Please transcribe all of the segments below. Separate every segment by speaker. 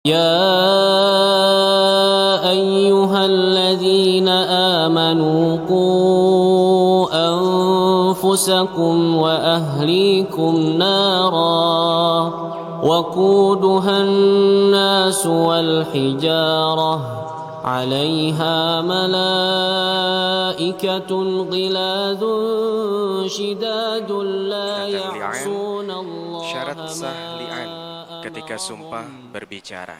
Speaker 1: يا أيها الذين آمنوا قوا أنفسكم وأهليكم نارا وقودها الناس والحجارة عليها ملائكة غلاظ شداد لا
Speaker 2: Tentang li'an,
Speaker 1: يعصون الله
Speaker 2: syarat
Speaker 1: ما
Speaker 2: sah li'an ketika sumpah
Speaker 1: أمرهم.
Speaker 2: berbicara.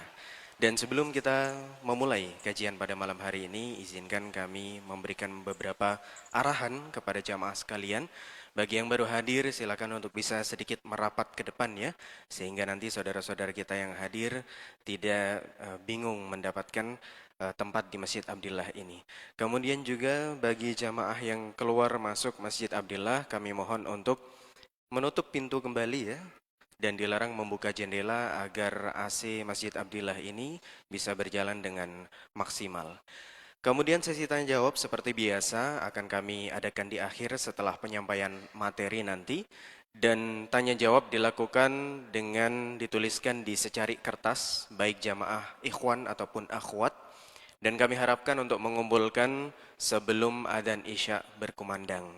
Speaker 2: Dan sebelum kita memulai kajian pada malam hari ini, izinkan kami memberikan beberapa arahan kepada jamaah sekalian. Bagi yang baru hadir, silakan untuk bisa sedikit merapat ke depan ya, sehingga nanti saudara-saudara kita yang hadir tidak bingung mendapatkan tempat di Masjid Abdillah ini. Kemudian juga bagi jamaah yang keluar masuk Masjid Abdillah, kami mohon untuk menutup pintu kembali ya, dan dilarang membuka jendela agar AC Masjid Abdillah ini bisa berjalan dengan maksimal. Kemudian sesi tanya jawab seperti biasa akan kami adakan di akhir setelah penyampaian materi nanti. Dan tanya jawab dilakukan dengan dituliskan di secari kertas, baik jamaah ikhwan ataupun akhwat. Dan kami harapkan untuk mengumpulkan sebelum adzan isya berkumandang.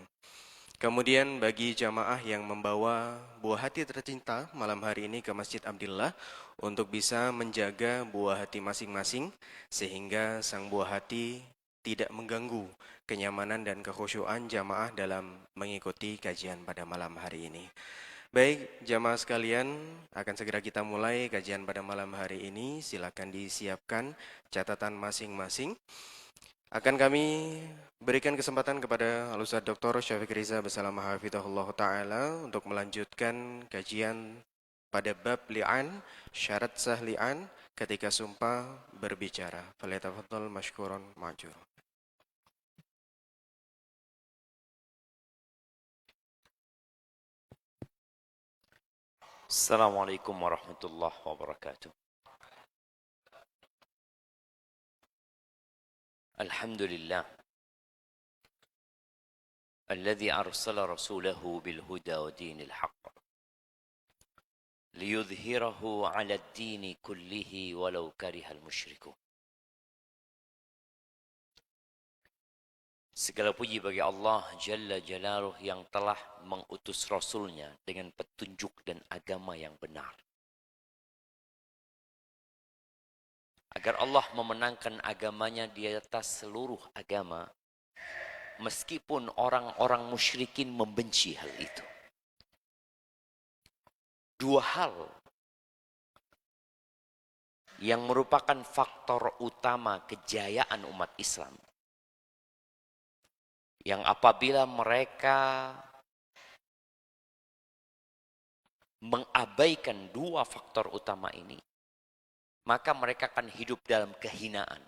Speaker 2: Kemudian bagi jamaah yang membawa buah hati tercinta malam hari ini ke Masjid Abdillah untuk bisa menjaga buah hati masing-masing sehingga sang buah hati tidak mengganggu kenyamanan dan kekhusyuan jamaah dalam mengikuti kajian pada malam hari ini. Baik, jamaah sekalian, akan segera kita mulai kajian pada malam hari ini. Silakan disiapkan catatan masing-masing. Akan kami berikan kesempatan kepada Al-Ustaz Dr. Syafiq Riza bersama Hafizahullah Ta'ala untuk melanjutkan kajian pada bab li'an, syarat sah li'an ketika sumpah berbicara. Falyatafaddal mashkuran ma'jur.
Speaker 3: Assalamualaikum warahmatullahi wabarakatuh. Alhamdulillah alladzi arsala rasulahu bil huda wa dinil haqq liyudhhirahu 'ala ad-dini kullihi walau karihal musyrikun. Segala puji bagi Allah Jalla Jalaluh yang telah mengutus Rasulnya dengan petunjuk dan agama yang benar. Agar Allah memenangkan agamanya di atas seluruh agama, meskipun orang-orang musyrikin membenci hal itu. Dua hal yang merupakan faktor utama kejayaan umat Islam, yang apabila mereka mengabaikan dua faktor utama ini, maka mereka akan hidup dalam kehinaan.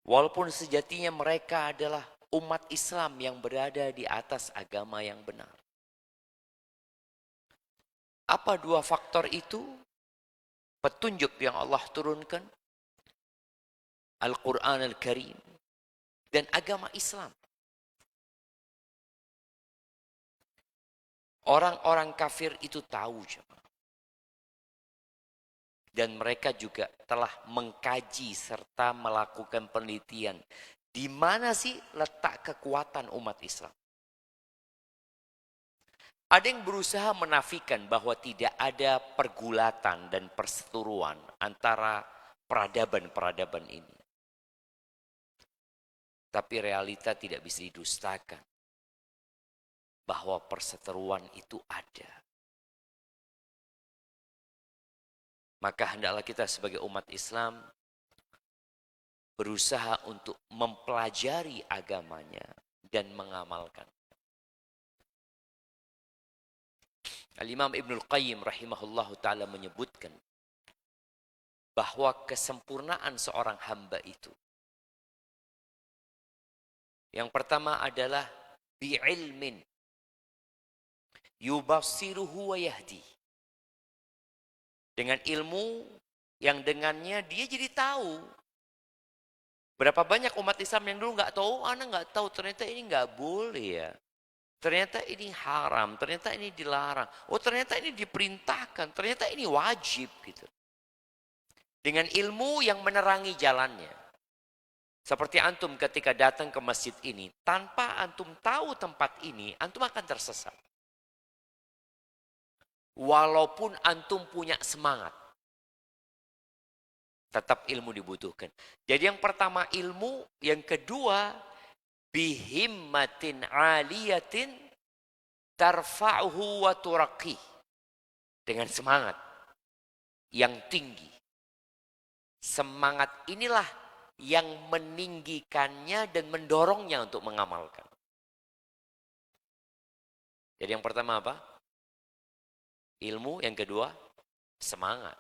Speaker 3: Walaupun sejatinya mereka adalah umat Islam yang berada di atas agama yang benar. Apa dua faktor itu? Petunjuk yang Allah turunkan, Al-Quran Al-Karim, dan agama Islam. Orang-orang kafir itu tahu, dan mereka juga telah mengkaji serta melakukan penelitian di mana sih letak kekuatan umat Islam. Ada yang berusaha menafikan bahwa tidak ada pergulatan dan perseteruan antara peradaban-peradaban ini. Tapi realita tidak bisa didustakan bahwa perseteruan itu ada. Maka hendaklah kita sebagai umat Islam berusaha untuk mempelajari agamanya dan mengamalkan. Al-Imam Ibnul Qayyim rahimahullahu ta'ala menyebutkan bahwa kesempurnaan seorang hamba itu, yang pertama adalah bi'ilmin yubassiruhu wa yahdi. Dengan ilmu yang dengannya dia jadi tahu. Berapa banyak umat Islam yang dulu nggak tahu, anak nggak tahu, ternyata ini nggak boleh ya. Ternyata ini haram, ternyata ini dilarang. Oh ternyata ini diperintahkan, ternyata ini wajib gitu. Dengan ilmu yang menerangi jalannya. Seperti antum ketika datang ke masjid ini, tanpa antum tahu tempat ini, antum akan tersesat. Walaupun antum punya semangat. Tetap ilmu dibutuhkan. Jadi yang pertama ilmu, yang kedua bihimmatin aliyatin tarfa'uhu wa turaqih. Dengan semangat yang tinggi. Semangat inilah yang meninggikannya dan mendorongnya untuk mengamalkan. Jadi yang pertama apa? Ilmu, yang kedua semangat.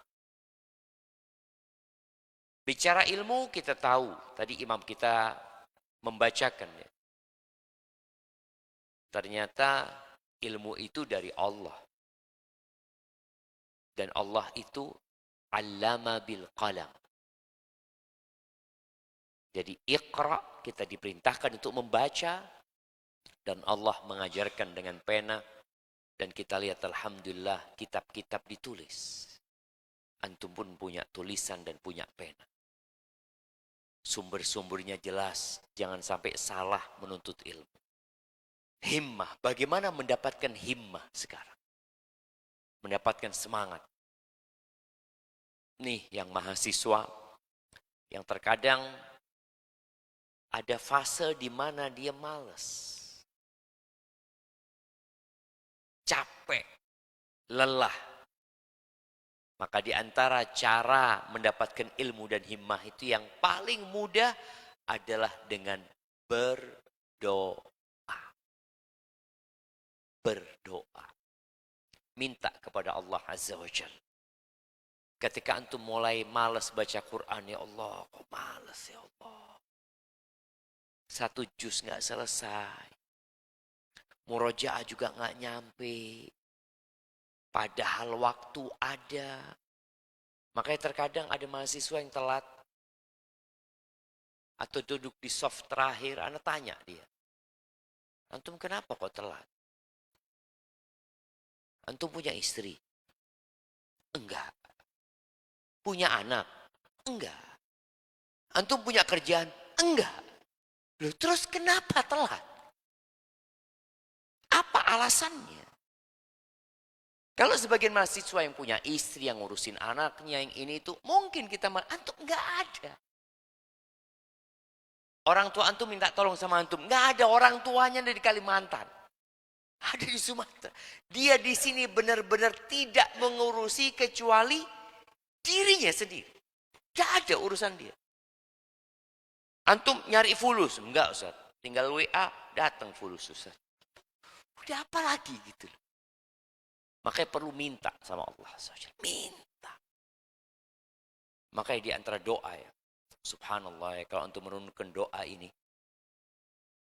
Speaker 3: Bicara ilmu kita tahu, tadi imam kita membacakan ya. Ternyata ilmu itu dari Allah. Dan Allah itu allama bil qalam. Jadi iqra, kita diperintahkan untuk membaca. Dan Allah mengajarkan dengan pena. Dan kita lihat alhamdulillah kitab-kitab ditulis. Antum pun punya tulisan dan punya pena. Sumber-sumbernya jelas. Jangan sampai salah menuntut ilmu. Himmah. Bagaimana mendapatkan himmah sekarang? Mendapatkan semangat. Nih yang mahasiswa. Yang terkadang ada fase di mana dia malas. Capek. Lelah. Maka di antara cara mendapatkan ilmu dan himmah itu yang paling mudah adalah dengan berdoa. Berdoa. Minta kepada Allah Azza wa Jalla. Ketika antum mulai malas baca Quran, ya Allah, kok malas ya Allah. 1 juz gak selesai. Murojaah juga gak nyampe. Padahal waktu ada. Makanya terkadang ada mahasiswa yang telat. Atau duduk di soft terakhir. Anak tanya dia. Antum kenapa kok telat? Antum punya istri? Enggak. Punya anak? Enggak. Antum punya kerjaan? Enggak. Loh, terus kenapa telat? Apa alasannya? Kalau sebagian mahasiswa yang punya istri, yang ngurusin anaknya, yang ini itu, mungkin kita, antum enggak ada. Orang tua antum minta tolong sama antum. Enggak ada, orang tuanya dari Kalimantan. Ada di Sumatera. Dia di sini benar-benar tidak mengurusi kecuali dirinya sendiri. Enggak ada urusan dia. Antum nyari fulus. Enggak Ustaz. Tinggal WA, datang fulus Ustaz. Udah apa lagi gitu loh. Makanya perlu minta sama Allah. Minta. Makanya di antara doa ya. Subhanallah ya. Kalau antum menurunkan doa ini.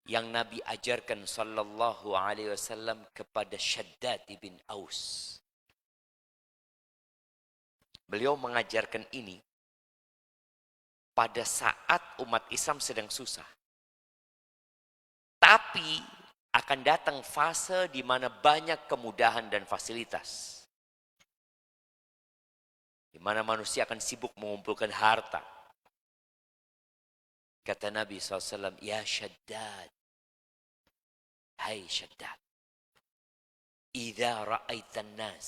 Speaker 3: Yang Nabi ajarkan sallallahu alaihi wasallam kepada Shaddad bin Aus. Beliau mengajarkan ini pada saat umat Islam sedang susah. Tapi akan datang fase di mana banyak kemudahan dan fasilitas. Di mana manusia akan sibuk mengumpulkan harta. Kata Nabi SAW, ya Shaddad. Hai Shaddad. Idza ra'aitan nas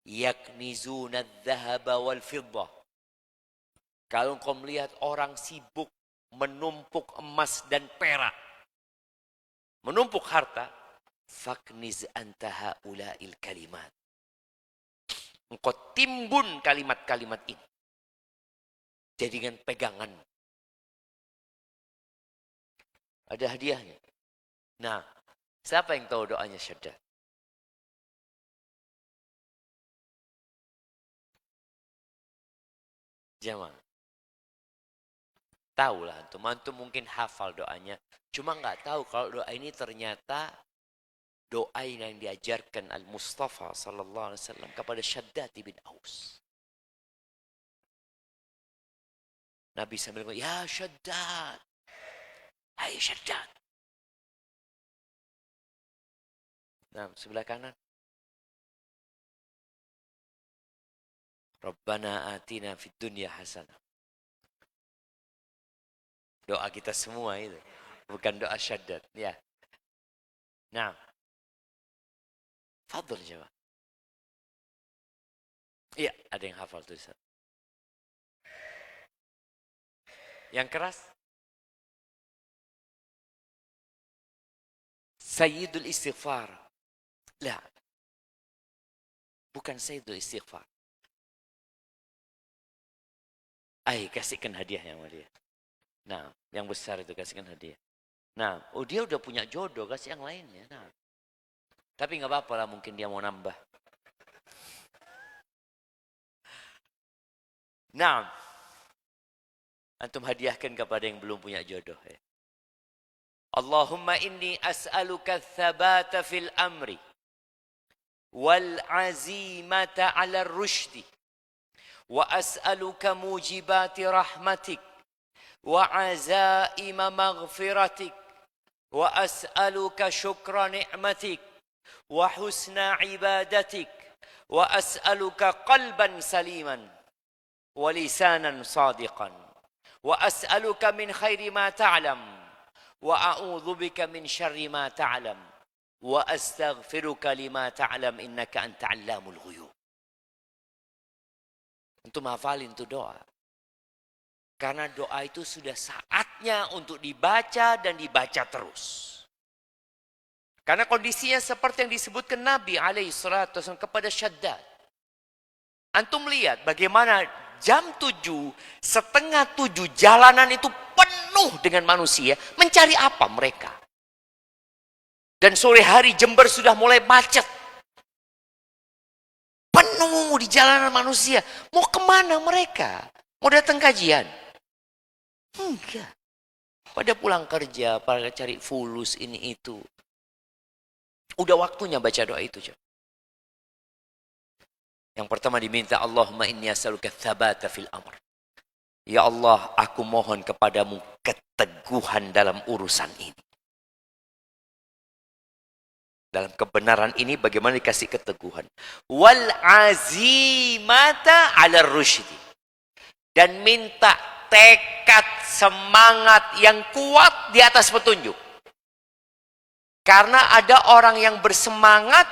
Speaker 3: yaknizuna adh-dhahaba wal fiddah. Kalau kau melihat orang sibuk menumpuk emas dan perak, menumpuk harta, fakniz anta haula'il kalimat. Engkau timbun kalimat-kalimat ini. Jadikan pegangan. Ada hadiahnya. Nah, siapa yang tahu doanya Shaddad? Jamaah. Tahu lah antum mungkin hafal doanya. Cuma nggak tahu kalau doa ini ternyata doa yang diajarkan Al-Mustafa sallallahu alaihi wasallam kepada Shaddad bin Aus. Nabi sambil ngomong, ya Shaddad. Hai Shaddad. Nah, sebelah kanan. Rabbana atina fid dunya hasanah. Doa kita semua itu. Bukan doa syaddad. Ya. Nah. Fadl coba. Iya, ada yang hafal tulisan. Yang keras. Sayyidul istighfar. Lah. Bukan Sayyidul istighfar. Kasihkan hadiah yang dia. Nah, yang besar itu kasihkan hadiah. Nah, dia udah punya jodoh, kasih yang lainnya. Nah. Tapi nggak apa-apa lah, mungkin dia mau nambah. Nah, antum hadiahkan kepada yang belum punya jodoh. Ya. Allahumma inni as'aluka tsabata fil amri wal azimata 'ala rusydi wa as'aluka mujibati rahmatik wa azaima maghfiratik wa as'aluka syukra ni'matik wa husna ibadatik wa as'aluka qalban saliman wa lisanan sadiqan wa as'aluka min khairi ma ta'lam wa a'udzu bika min syarri ma ta'lam wa astaghfiruka lima ta'lam innaka anta 'allamul ghuyub. Untuk hafalin itu doa. Karena doa itu sudah saatnya untuk dibaca dan dibaca terus. Karena kondisinya seperti yang disebutkan Nabi SAW kepada Syaddad. Antum lihat bagaimana jam 7, setengah 7 jalanan itu penuh dengan manusia. Mencari apa mereka? Dan sore hari Jember sudah mulai macet. Penuh di jalanan manusia. Mau kemana mereka? Mau datang kajian? Enggak. Pada pulang kerja, pada cari fulus ini itu. Udah waktunya baca doa itu. Yang pertama diminta, Allahumma inni as'aluka tsabata fil amr. Ya Allah, aku mohon kepadamu keteguhan dalam urusan ini. Dalam kebenaran ini bagaimana dikasih keteguhan. Wal azimata 'ala rusydi. Dan minta tekad semangat yang kuat di atas petunjuk. Karena ada orang yang bersemangat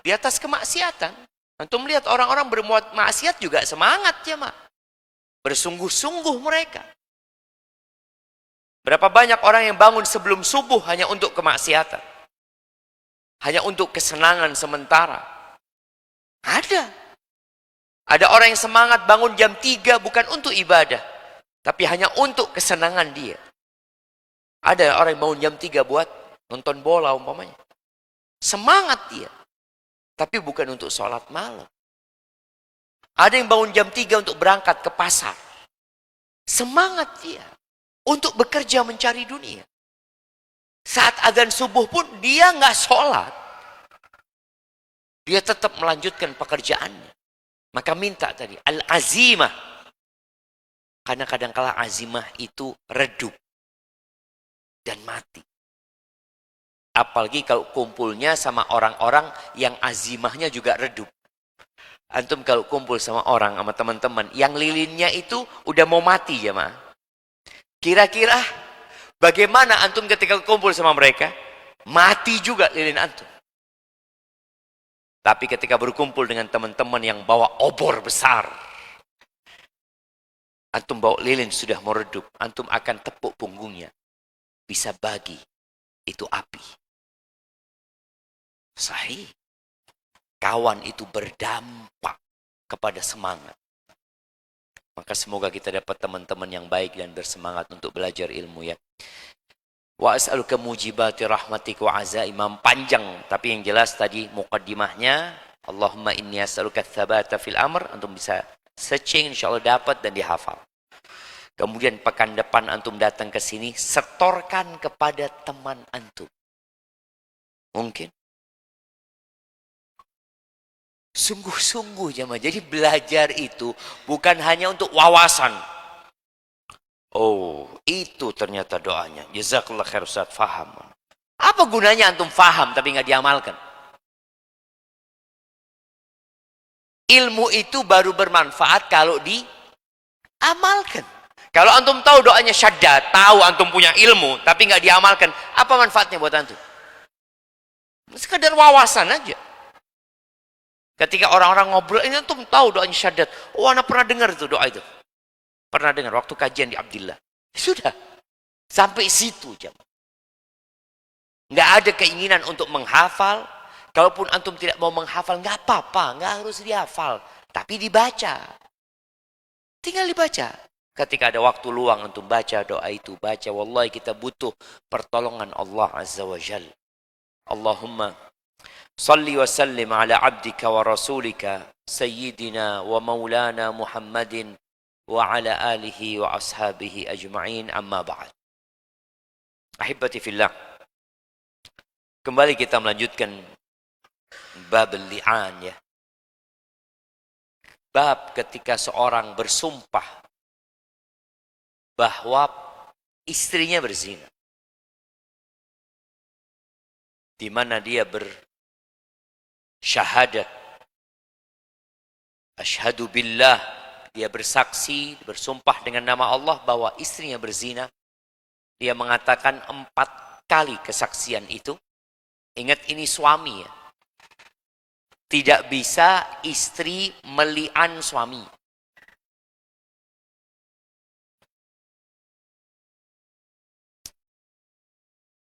Speaker 3: di atas kemaksiatan. Antum melihat orang-orang berbuat maksiat juga semangat ya, Mak. Bersungguh-sungguh mereka. Berapa banyak orang yang bangun sebelum subuh hanya untuk kemaksiatan. Hanya untuk kesenangan sementara. Ada. Ada orang yang semangat bangun jam 3 bukan untuk ibadah. Tapi hanya untuk kesenangan dia. Ada orang yang bangun jam 3 buat nonton bola umpamanya. Semangat dia. Tapi bukan untuk sholat malam. Ada yang bangun jam 3 untuk berangkat ke pasar. Semangat dia. Untuk bekerja mencari dunia. Saat azan subuh pun dia nggak sholat. Dia tetap melanjutkan pekerjaannya. Maka minta tadi. Al-azimah. Karena kadang-kala azimah itu redup. Dan mati. Apalagi kalau kumpulnya sama orang-orang yang azimahnya juga redup. Antum kalau kumpul sama orang, sama teman-teman, yang lilinnya itu udah mau mati ya, Ma. Kira-kira bagaimana antum ketika kumpul sama mereka? Mati juga lilin antum. Tapi ketika berkumpul dengan teman-teman yang bawa obor besar, antum bawa lilin sudah mau redup, antum akan tepuk punggungnya. Bisa bagi, itu api. Sahih. Kawan itu berdampak kepada semangat. Maka semoga kita dapat teman-teman yang baik dan bersemangat untuk belajar ilmu ya. Wa as'aluka mujibati rahmatik wa azaimam, panjang tapi yang jelas tadi muqaddimahnya Allahumma inni as'aluka tsabata fil amr, antum bisa searching insyaallah dapat dan dihafal. Kemudian pekan depan antum datang ke sini, setorkan kepada teman antum. Mungkin sungguh-sungguh jemaah. Jadi belajar itu bukan hanya untuk wawasan. Oh, itu ternyata doanya. Jazakallah khair Ustaz, faham. Apa gunanya antum faham tapi nggak diamalkan? Ilmu itu baru bermanfaat kalau diamalkan. Kalau antum tahu doanya syaddad, tahu antum punya ilmu, tapi nggak diamalkan, apa manfaatnya buat antum? Sekadar wawasan aja. Ketika orang-orang ngobrol, ini antum tahu doanya syaddad. Oh, anak pernah dengar itu doa itu. Pernah dengar waktu kajian di Abdillah. Sudah. Sampai situ jam. Nggak ada keinginan untuk menghafal. Kalaupun antum tidak mau menghafal, nggak apa-apa, nggak harus dihafal. Tapi dibaca. Tinggal dibaca. Ketika ada waktu luang untuk baca doa itu, baca. Wallahi kita butuh pertolongan Allah Azza wa Jal. Allahumma salli wa sallim ala abdika wa rasulika sayyidina wa maulana Muhammadin wa ala alihi wa ashabihi ajma'in, amma ba'd. Ahibati fillah. Kembali kita melanjutkan bab al-li'an, ya. Bab ketika seorang bersumpah bahwa istrinya berzina, di mana dia bersyahadat, asyhadu billah, dia bersaksi, bersumpah dengan nama Allah bahwa istrinya berzina. Dia mengatakan 4 kali kesaksian itu. Ingat, ini suami, ya. Tidak bisa istri meli'an suami.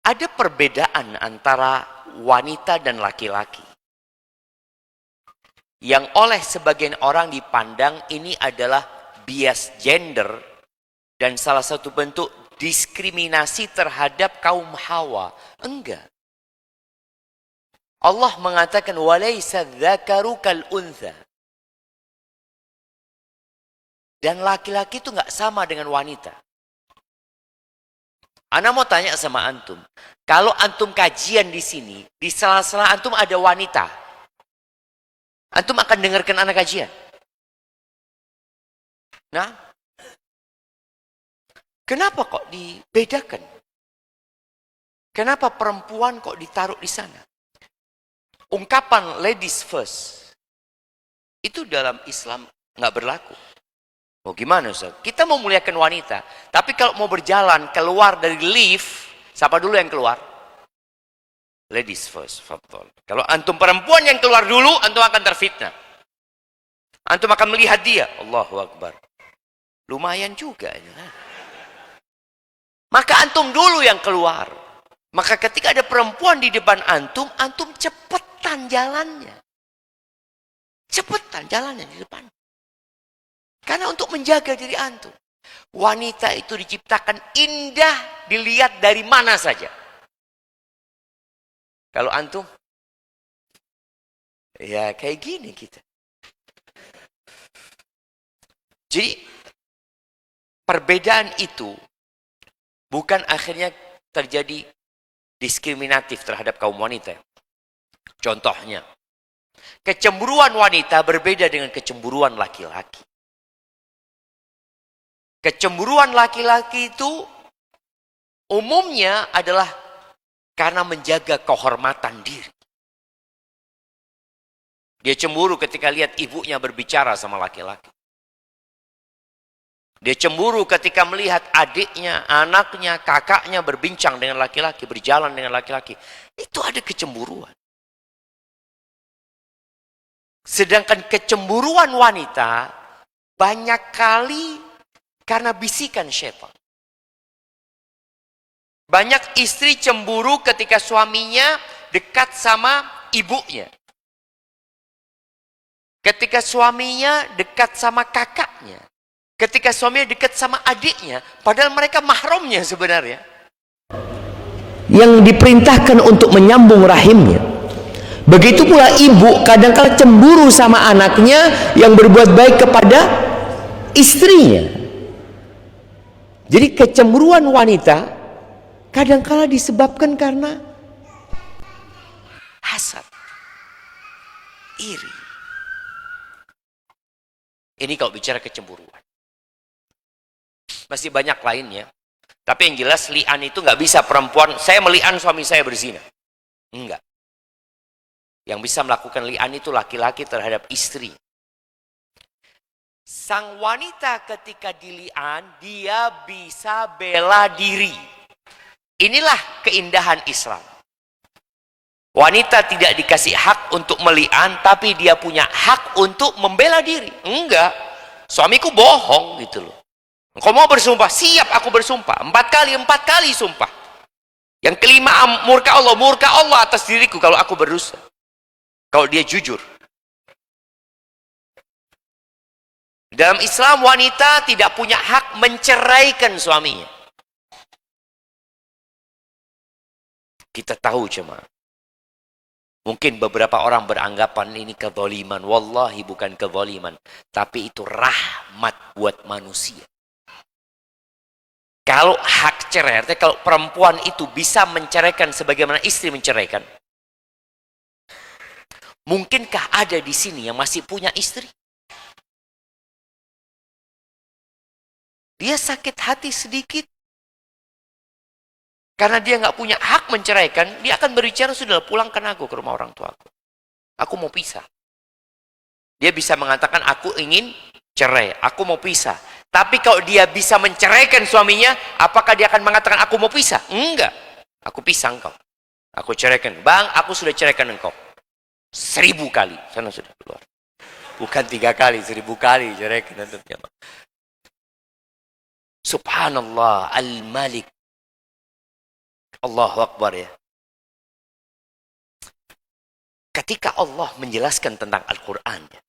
Speaker 3: Ada perbedaan antara wanita dan laki-laki yang oleh sebagian orang dipandang ini adalah bias gender dan salah satu bentuk diskriminasi terhadap kaum Hawa. Enggak. Allah mengatakan walaysa dzakaru kal untha. Dan laki-laki itu enggak sama dengan wanita. Ana mau tanya sama antum, kalau antum kajian di sini, di sela-sela antum ada wanita, antum akan dengarkan anak kajian? Nah, kenapa kok dibedakan? Kenapa perempuan kok ditaruh di sana? Ungkapan ladies first itu dalam Islam nggak berlaku. Oh gimana Ustaz? Kita mau muliakan wanita, tapi kalau mau berjalan keluar dari lift, siapa dulu yang keluar? Ladies first, fadhol. Kalau antum perempuan yang keluar dulu, antum akan terfitnah. Antum akan melihat dia, Allahu Akbar. Lumayan juga. Maka antum dulu yang keluar. Maka ketika ada perempuan di depan antum, antum cepetan jalannya. Cepetan jalannya di depan. Karena untuk menjaga diri antum. Wanita itu diciptakan indah dilihat dari mana saja. Kalau antum, ya kayak gini kita. Jadi, perbedaan itu bukan akhirnya terjadi diskriminatif terhadap kaum wanita. Contohnya, kecemburuan wanita berbeda dengan kecemburuan laki-laki. Kecemburuan laki-laki itu umumnya adalah karena menjaga kehormatan diri. Dia cemburu ketika lihat ibunya berbicara sama laki-laki. Dia cemburu ketika melihat adiknya, anaknya, kakaknya berbincang dengan laki-laki, berjalan dengan laki-laki. Itu ada kecemburuan. Sedangkan kecemburuan wanita banyak kali karena bisikan syaitan. Banyak istri cemburu ketika suaminya dekat sama ibunya. Ketika suaminya dekat sama kakaknya. Ketika suaminya dekat sama adiknya. Padahal mereka mahramnya sebenarnya. Yang diperintahkan untuk menyambung rahimnya. Begitu pula ibu kadang-kala cemburu sama anaknya yang berbuat baik kepada istrinya. Jadi kecemburuan wanita kadang-kala disebabkan karena hasad, iri. Ini kalau bicara kecemburuan. Masih banyak lainnya. Tapi yang jelas li'an itu nggak bisa perempuan, saya meli'an suami saya berzina. Enggak. Yang bisa melakukan li'an itu laki-laki terhadap istri. Sang wanita ketika dili'an, dia bisa bela diri. Inilah keindahan Islam. Wanita tidak dikasih hak untuk meli'an, tapi dia punya hak untuk membela diri. Enggak, suamiku bohong gitu loh. Engkau mau bersumpah? Siap aku bersumpah. 4 kali sumpah. Yang kelima, murka Allah atas diriku kalau aku berdusta. Kalau dia jujur. Dalam Islam, wanita tidak punya hak menceraikan suaminya. Kita tahu jemaah. Mungkin beberapa orang beranggapan ini kezaliman. Wallahi bukan kezaliman. Tapi itu rahmat buat manusia. Kalau hak cerai, artinya kalau perempuan itu bisa menceraikan sebagaimana istri menceraikan. Mungkinkah ada di sini yang masih punya istri? Dia sakit hati sedikit. Karena dia nggak punya hak menceraikan, dia akan berbicara, sudah pulangkan aku ke rumah orang tuaku. Aku mau pisah. Dia bisa mengatakan, aku ingin cerai, aku mau pisah. Tapi kalau dia bisa menceraikan suaminya, apakah dia akan mengatakan, aku mau pisah? Enggak. Aku pisah engkau. Aku ceraikan. Bang, aku sudah ceraikan engkau. 1000 kali. Sana sudah keluar. Bukan 3 kali, 1000 kali ceraikan. Subhanallah, Al-Malik. Allahu Akbar ya. Ketika Allah menjelaskan tentang Al-Quran ya,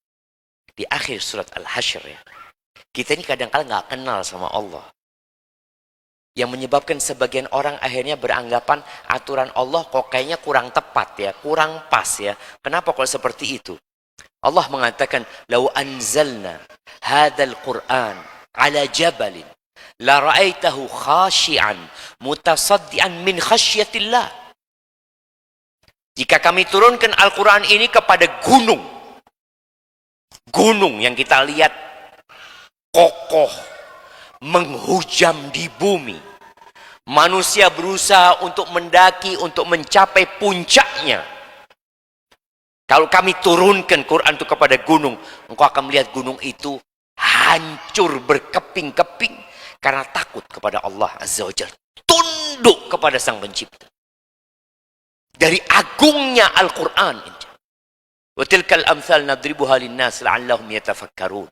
Speaker 3: di akhir surat Al-Hasyr ya, kita ini kadang-kadang nggak kenal sama Allah. Yang menyebabkan sebagian orang akhirnya beranggapan aturan Allah kok kayaknya kurang tepat ya, kurang pas ya. Kenapa kalau seperti itu? Allah mengatakan, "Lau anzalna hadzal Qur'an ala jabalin la ra'aitahu khashi'an mutasaddian min khasyatillah." Jika kami turunkan Al-Quran ini kepada gunung, gunung yang kita lihat kokoh, menghujam di bumi, manusia berusaha untuk mendaki, untuk mencapai puncaknya. Kalau kami turunkan Quran itu kepada gunung, engkau akan melihat gunung itu hancur berkeping-keping karena takut kepada Allah Azza wa Jalla, tunduk kepada Sang Pencipta. Dari agungnya Al-Quran. Wa tilkal amthal nadribuha linnas la'allahum yatafakkarun.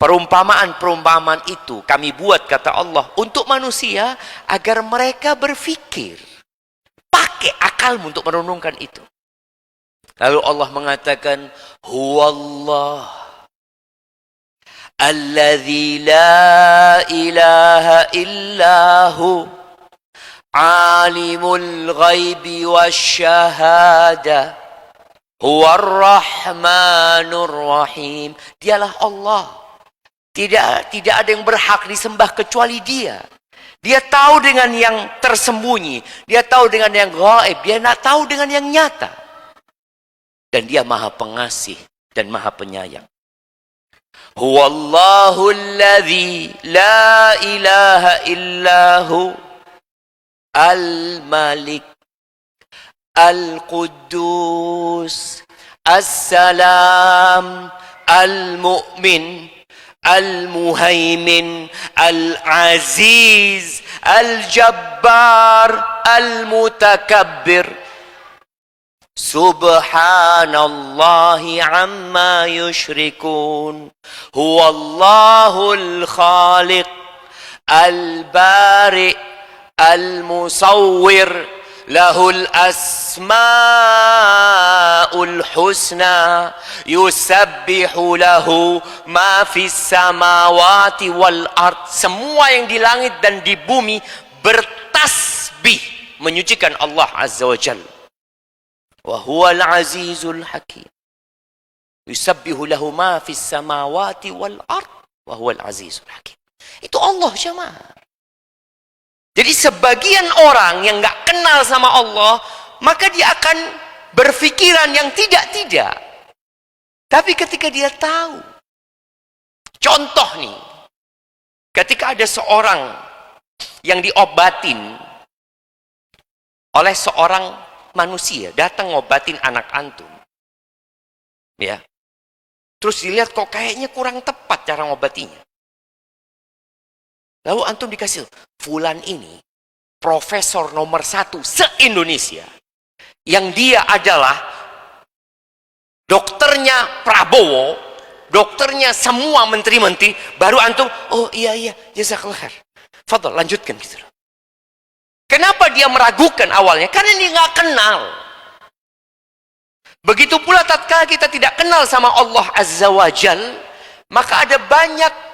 Speaker 3: Perumpamaan-perumpamaan itu kami buat, kata Allah, untuk manusia agar mereka berfikir. Pakai akalmu untuk merenungkan itu. Lalu Allah mengatakan, Huwallah alladzi la ilaha illahu alimul ghaibi wasyahada huwar rahmanur rahim. Dialah Allah. Tidak ada yang berhak disembah kecuali Dia. Dia tahu dengan yang tersembunyi, Dia tahu dengan yang gaib, Dia tahu dengan yang nyata. Dan Dia Maha Pengasih dan Maha Penyayang. Huwallahu alladzi la ilaha illahu Al-Malik, Al-Quddus, As-Salam, Al-Mu'min, Al-Muhaimin, Al-Aziz, Al-Jabbar, Al-Mutakabbir. Subhanallahi amma yushrikun. Huwallahul khaliq, Al-Bari', Al-Musawwir, lahul asma'ul husna, yusabbihu lahu ma fis samawati wal ard. Semua yang di langit dan di bumi bertasbih menyucikan Allah Azza wa Jalla. Wa huwal azizul hakim. Yusabbihu lahu ma fis samawati wal ard wa huwal azizul hakim. Itu Allah jemaah. Jadi sebagian orang yang nggak kenal sama Allah, maka dia akan berpikiran yang tidak-tidak. Tapi ketika dia tahu, contoh nih, ketika ada seorang yang diobatin oleh seorang manusia, datang ngobatin anak antum, ya, Terus dilihat kok kayaknya kurang tepat cara ngobatinya. Lalu antum dikasih, fulan ini profesor nomor 1 se-Indonesia. Yang dia adalah dokternya Prabowo, dokternya semua menteri-menteri, baru antum, oh iya, jazakallah khair. Fadal, lanjutkan gitu. Kenapa dia meragukan awalnya? Karena dia nggak kenal. Begitu pula tatkala kita tidak kenal sama Allah Azza wa Jal, maka ada banyak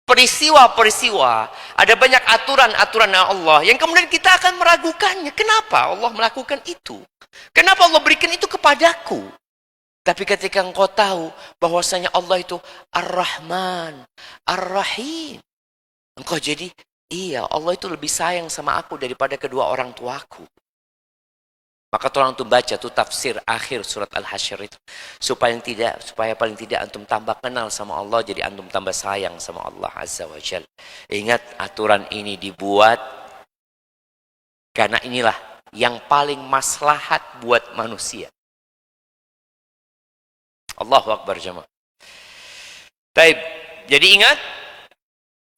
Speaker 3: peristiwa-peristiwa, ada banyak aturan-aturan Allah yang kemudian kita akan meragukannya. Kenapa Allah melakukan itu? Kenapa Allah berikan itu kepadaku? Tapi ketika engkau tahu bahwasanya Allah itu Ar-Rahman, Ar-Rahim, engkau jadi, iya, Allah itu lebih sayang sama aku daripada kedua orang tuaku. Maka tolong antum baca tuh tafsir akhir surat Al-Hasyr itu. Supaya paling tidak antum tambah kenal sama Allah, jadi antum tambah sayang sama Allah Azza wa Jal. Ingat, aturan ini dibuat karena inilah yang paling maslahat buat manusia. Allahu Akbar jemaah. Baik, jadi ingat,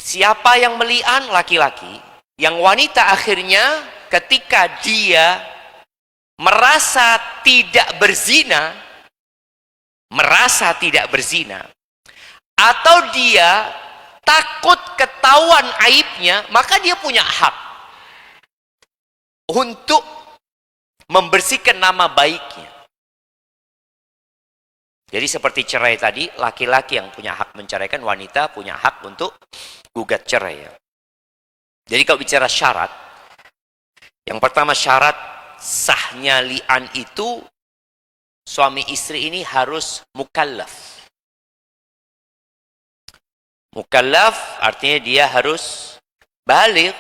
Speaker 3: siapa yang melian? Laki-laki. Yang wanita akhirnya ketika dia merasa tidak berzina, atau dia takut ketahuan aibnya, maka dia punya hak untuk membersihkan nama baiknya. Jadi seperti cerai tadi, laki-laki yang punya hak menceraikan, wanita punya hak untuk gugat cerai. Jadi kalau bicara syarat, yang pertama syarat sahnya li'an itu, suami istri ini harus mukallaf. Mukallaf artinya dia harus baligh.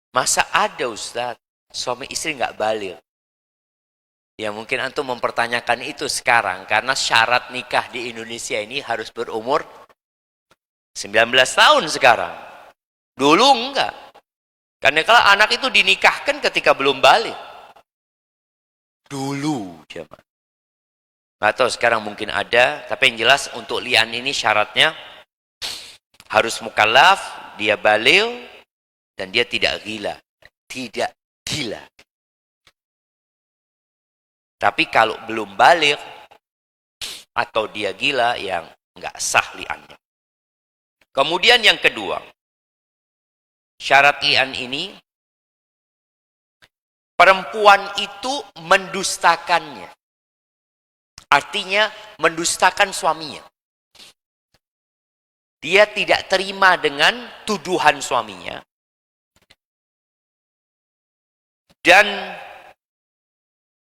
Speaker 3: Masa ada Ustaz suami istri nggak baligh? Ya mungkin antum mempertanyakan itu sekarang, karena syarat nikah di Indonesia ini harus berumur 19 tahun sekarang. Dulu enggak. Karena kalau anak itu dinikahkan ketika belum balik. Dulu jemaah. Nggak tahu sekarang mungkin ada, tapi yang jelas untuk li'an ini syaratnya harus mukallaf, dia baligh, dan dia tidak gila. Tidak gila. Tapi kalau belum baligh atau dia gila, yang nggak sah li'annya. Kemudian yang kedua, syarat li'an ini, perempuan itu mendustakannya. Artinya mendustakan suaminya. Dia tidak terima dengan tuduhan suaminya. Dan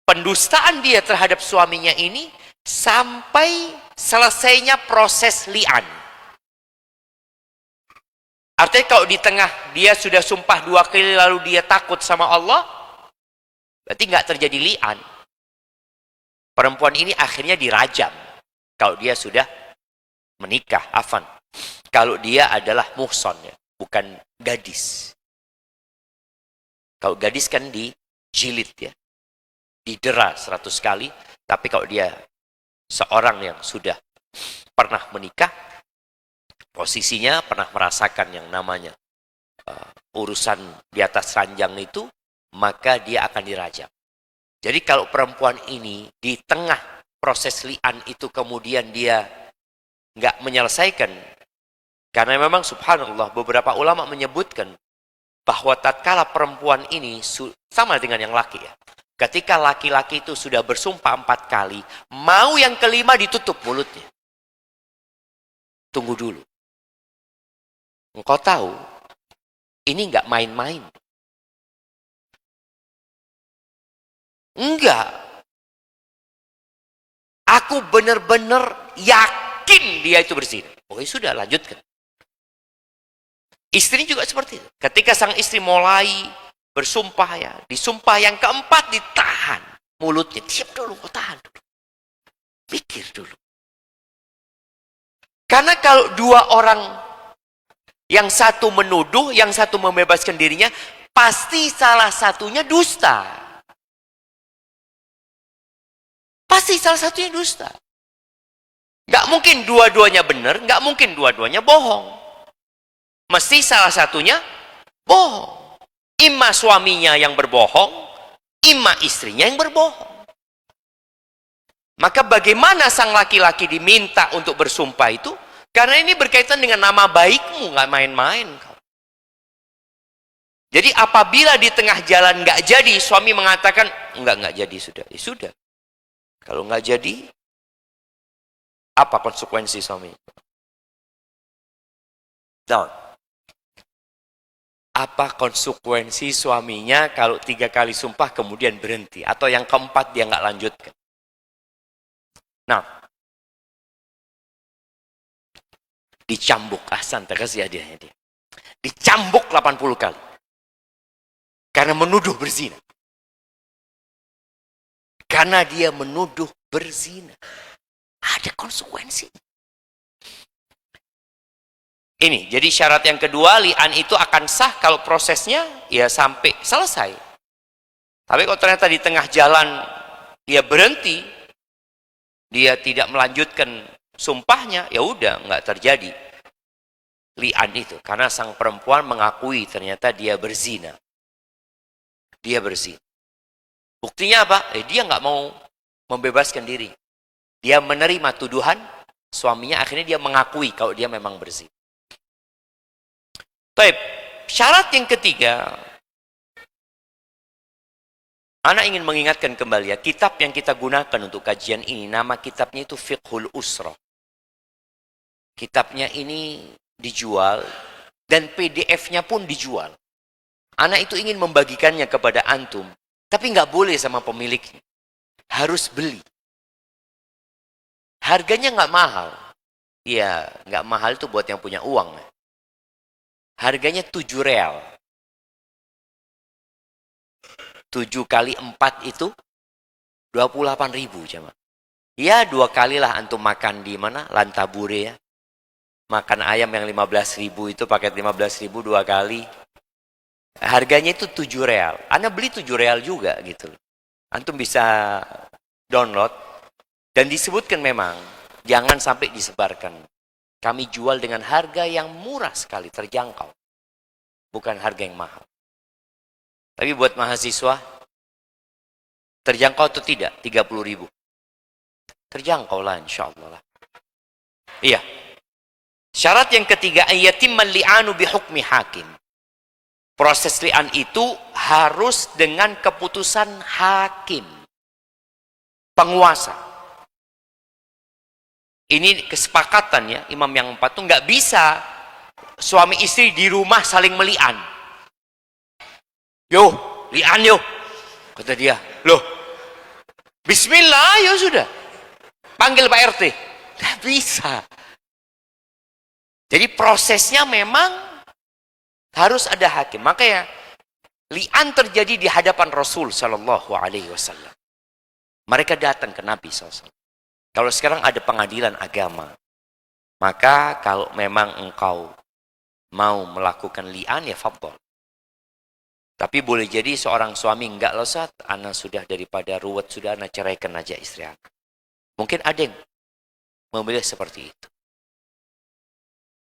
Speaker 3: pendustaan dia terhadap suaminya ini sampai selesainya proses li'an. Artinya kalau di tengah dia sudah sumpah 2 kali lalu dia takut sama Allah, berarti nggak terjadi li'an. Perempuan ini akhirnya dirajam kalau dia sudah menikah, afan. Kalau dia adalah muhson, ya, bukan gadis. Kalau gadis kan dijilid ya, didera 100 kali. Tapi kalau dia seorang yang sudah pernah menikah, posisinya pernah merasakan yang namanya urusan di atas ranjang itu, maka dia akan dirajam. Jadi kalau perempuan ini di tengah proses li'an itu kemudian dia nggak menyelesaikan, karena memang subhanallah beberapa ulama menyebutkan bahwa tatkala perempuan ini sama dengan yang laki ya, ketika laki-laki itu sudah bersumpah 4 kali, mau yang kelima ditutup mulutnya. Tunggu dulu. Engkau tahu, ini nggak main-main. Enggak. Aku benar-benar yakin dia itu berzina. Oke, sudah lanjutkan. Istri juga seperti itu. Ketika sang istri mulai bersumpah ya, disumpah yang keempat ditahan mulutnya. Diam dulu, kau tahan dulu. Pikir dulu. Karena kalau 2 orang, yang satu menuduh, yang satu membebaskan dirinya, pasti salah satunya dusta. Pasti salah satunya dusta. Nggak mungkin dua-duanya benar, nggak mungkin dua-duanya bohong. Mesti salah satunya bohong. Imma suaminya yang berbohong, imma istrinya yang berbohong. Maka bagaimana sang laki-laki diminta untuk bersumpah itu? Karena ini berkaitan dengan nama baikmu, nggak main-main. Jadi apabila di tengah jalan nggak jadi, suami mengatakan, nggak jadi, sudah. Ya sudah. Kalau nggak jadi, apa konsekuensi suami? Down. Apa konsekuensi suaminya kalau 3 kali sumpah kemudian berhenti? Atau yang keempat dia nggak lanjutkan? Nah, dicambuk. Ahsan, terkasih hadiahnya dia. Dicambuk 80 kali. Karena menuduh berzina. Karena dia menuduh berzina. Ada konsekuensi. Ini, jadi syarat yang kedua, li'an itu akan sah kalau prosesnya ya sampai selesai. Tapi kalau ternyata di tengah jalan dia berhenti, dia tidak melanjutkan sumpahnya, ya udah nggak terjadi li'an itu. Karena sang perempuan mengakui ternyata dia berzina. Dia berzina. Buktinya apa? Dia nggak mau membebaskan diri. Dia menerima tuduhan suaminya, akhirnya dia mengakui kalau dia memang berzina. Baik, syarat yang ketiga, anak ingin mengingatkan kembali ya, kitab yang kita gunakan untuk kajian ini, nama kitabnya itu Fiqhul Usrah. Kitabnya ini dijual, dan PDF-nya pun dijual. Anak itu ingin membagikannya kepada antum, tapi nggak boleh sama pemiliknya. Harus beli. Harganya nggak mahal. Iya, nggak mahal itu buat yang punya uang. Harganya 7 real. 7 kali 4 itu 28.000 jemaah. Ya 2 kalilah antum makan di mana? Lantabure ya. Makan ayam yang 15.000 itu paket 15.000 2 kali. Harganya itu 7 real. Anda beli 7 real juga gitu. Antum bisa download. Dan disebutkan memang, jangan sampai disebarkan. Kami jual dengan harga yang murah sekali, terjangkau. Bukan harga yang mahal. Tapi buat mahasiswa, terjangkau atau tidak? 30.000. Terjangkau lah insya Allah lah. Iya. Syarat yang ketiga, ayatimmal li'anu bihukmi hakim. Proses li'an itu harus dengan keputusan hakim. Penguasa. Ini kesepakatan ya, imam yang 4 itu nggak bisa suami istri di rumah saling melian. Yo, lian yo. Kata dia, loh, bismillah, ya sudah. Panggil Pak RT. Nggak bisa. Jadi prosesnya memang harus ada hakim. Makanya lian terjadi di hadapan Rasul Sallallahu Alaihi Wasallam. Mereka datang ke Nabi SAW. Kalau sekarang ada pengadilan agama, maka kalau memang engkau mau melakukan li'an, ya fadhol. Tapi boleh jadi seorang suami enggak loh Ustaz, anak sudah daripada ruwet sudah anak ceraikan aja istri anak. Mungkin ada yang memilih seperti itu.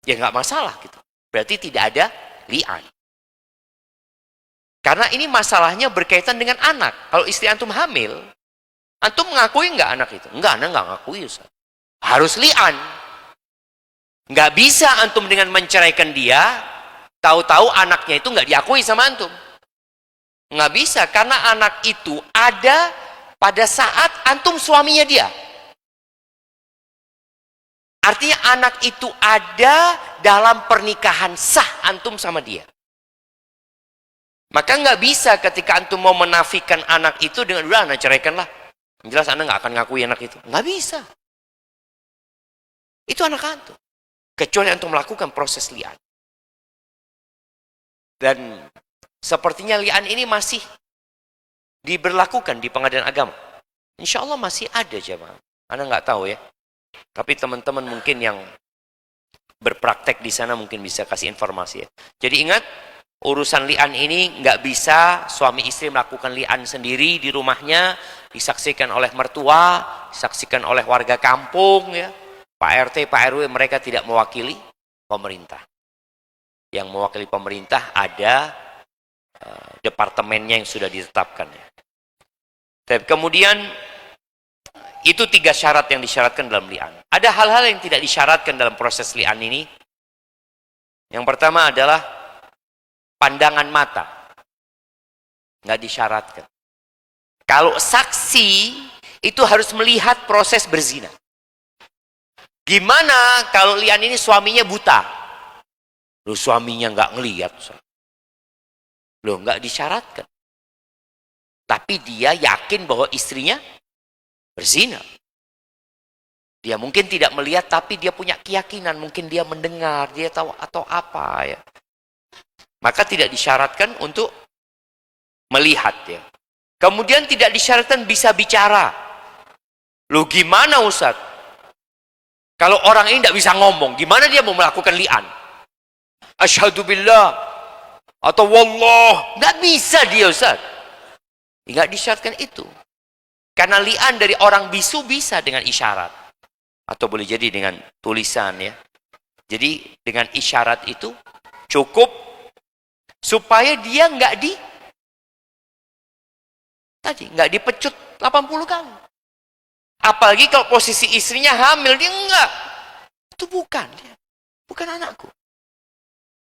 Speaker 3: Ya enggak masalah gitu. Berarti tidak ada li'an. Karena ini masalahnya berkaitan dengan anak. Kalau istri antum hamil, antum mengakui enggak anak itu? Enggak, anak enggak ngakui Ustaz. Harus li'an. Enggak bisa antum dengan menceraikan dia, tahu-tahu anaknya itu enggak diakui sama antum. Enggak bisa, karena anak itu ada pada saat antum suaminya dia. Artinya anak itu ada dalam pernikahan sah antum sama dia. Maka enggak bisa ketika antum mau menafikan anak itu dengan udah anak ceraikanlah. Jelas Anda nggak akan ngakui anak itu. Nggak bisa. Itu anak antum. Kecuali antum melakukan proses li'an. Dan sepertinya li'an ini masih diberlakukan di pengadilan agama. Insya Allah masih ada jemaah. Anda nggak tahu ya. Tapi teman-teman mungkin yang berpraktek di sana mungkin bisa kasih informasi ya. Jadi ingat, Urusan li'an ini nggak bisa suami istri melakukan li'an sendiri di rumahnya, disaksikan oleh mertua, disaksikan oleh warga kampung, ya. Pak RT, Pak RW, mereka tidak mewakili pemerintah. Yang mewakili pemerintah ada departemennya yang sudah ditetapkan. Ya. Tapi kemudian itu 3 syarat yang disyaratkan dalam li'an. Ada hal-hal yang tidak disyaratkan dalam proses li'an ini. Yang pertama adalah pandangan mata. Nggak disyaratkan. Kalau saksi itu harus melihat proses berzina. Gimana kalau li'an ini suaminya buta? Loh, suaminya nggak ngelihat. Loh, nggak disyaratkan. Tapi dia yakin bahwa istrinya berzina. Dia mungkin tidak melihat, tapi dia punya keyakinan. Mungkin dia mendengar, dia tahu atau apa, ya. Maka tidak disyaratkan untuk melihat, ya. Kemudian tidak disyaratkan bisa bicara. Loh, gimana Ustaz? Kalau orang ini tidak bisa ngomong, gimana dia mau melakukan li'an? Asyhadu billah atau wallah, nggak bisa dia, Ustaz. Nggak disyaratkan itu. Karena li'an dari orang bisu bisa dengan isyarat. Atau boleh jadi dengan tulisan, ya. Jadi dengan isyarat itu cukup supaya dia nggak dipecut 80 kali. Apalagi kalau posisi istrinya hamil, dia enggak. Itu bukan anakku.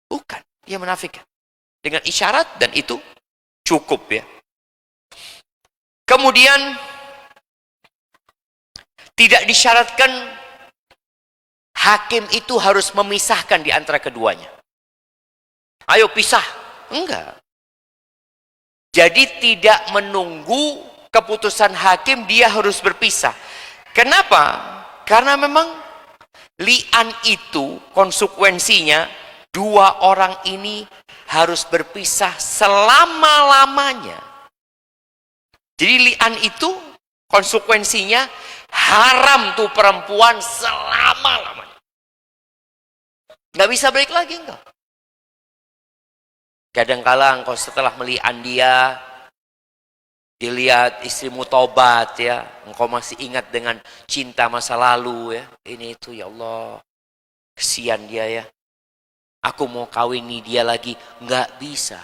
Speaker 3: Bukan, dia menafikan. Dengan isyarat dan itu cukup, ya. Kemudian tidak disyaratkan hakim itu harus memisahkan di antara keduanya. Ayo pisah. Enggak. Jadi tidak menunggu keputusan hakim, dia harus berpisah. Kenapa? Karena memang li'an itu konsekuensinya 2 orang ini harus berpisah selama-lamanya. Jadi li'an itu konsekuensinya haram tuh perempuan selama-lamanya. Nggak bisa balik lagi, enggak. Kadang-kala engkau setelah meli'an dia, dilihat istrimu tobat, ya, engkau masih ingat dengan cinta masa lalu, ya, ini itu, ya Allah, kesian dia, ya, aku mau kawini dia lagi, nggak bisa.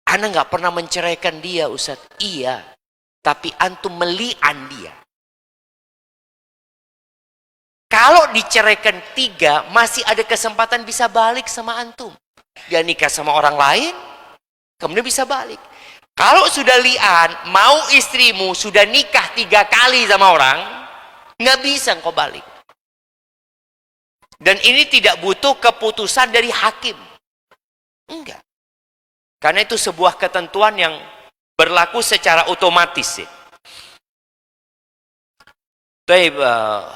Speaker 3: Ana nggak pernah menceraikan dia, Ustaz. Iya, tapi antum meli'an dia. Kalau diceraikan 3, masih ada kesempatan bisa balik sama antum. Dia nikah sama orang lain, kemudian bisa balik. Kalau sudah li'an, mau istrimu sudah nikah 3 kali sama orang, nggak bisa engkau balik. Dan ini tidak butuh keputusan dari hakim. Enggak. Karena itu sebuah ketentuan yang berlaku secara otomatis.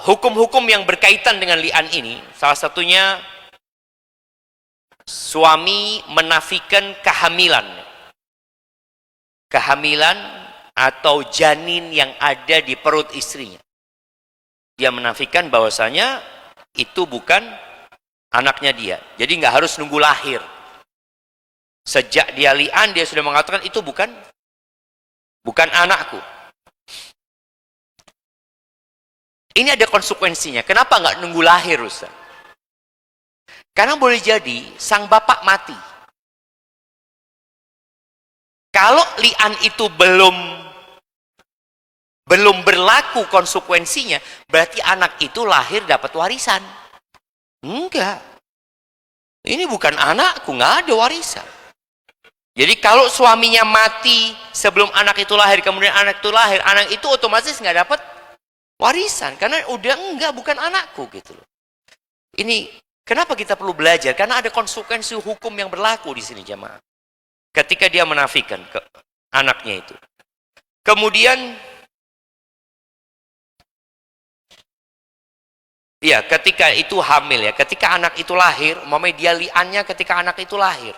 Speaker 3: Hukum-hukum yang berkaitan dengan li'an ini, salah satunya suami menafikan kehamilan. Kehamilan atau janin yang ada di perut istrinya. Dia menafikan bahwasanya itu bukan anaknya dia. Jadi nggak harus nunggu lahir. Sejak dia li'an, dia sudah mengatakan itu bukan anakku. Ini ada konsekuensinya. Kenapa nggak nunggu lahir, Ustaz? Karena boleh jadi sang bapak mati. Kalau li'an itu belum berlaku konsekuensinya, berarti anak itu lahir dapat warisan. Enggak. Ini bukan anakku, nggak ada warisan. Jadi kalau suaminya mati sebelum anak itu lahir, kemudian anak itu lahir, anak itu otomatis nggak dapat warisan. Karena udah bukan anakku gitu loh. Ini kenapa kita perlu belajar? Karena ada konsekuensi hukum yang berlaku di sini, jamaah. Ketika dia menafikan ke anaknya itu. Kemudian ya, ketika itu hamil, ya, ketika anak itu lahir, umpamanya dia li'annya ketika anak itu lahir.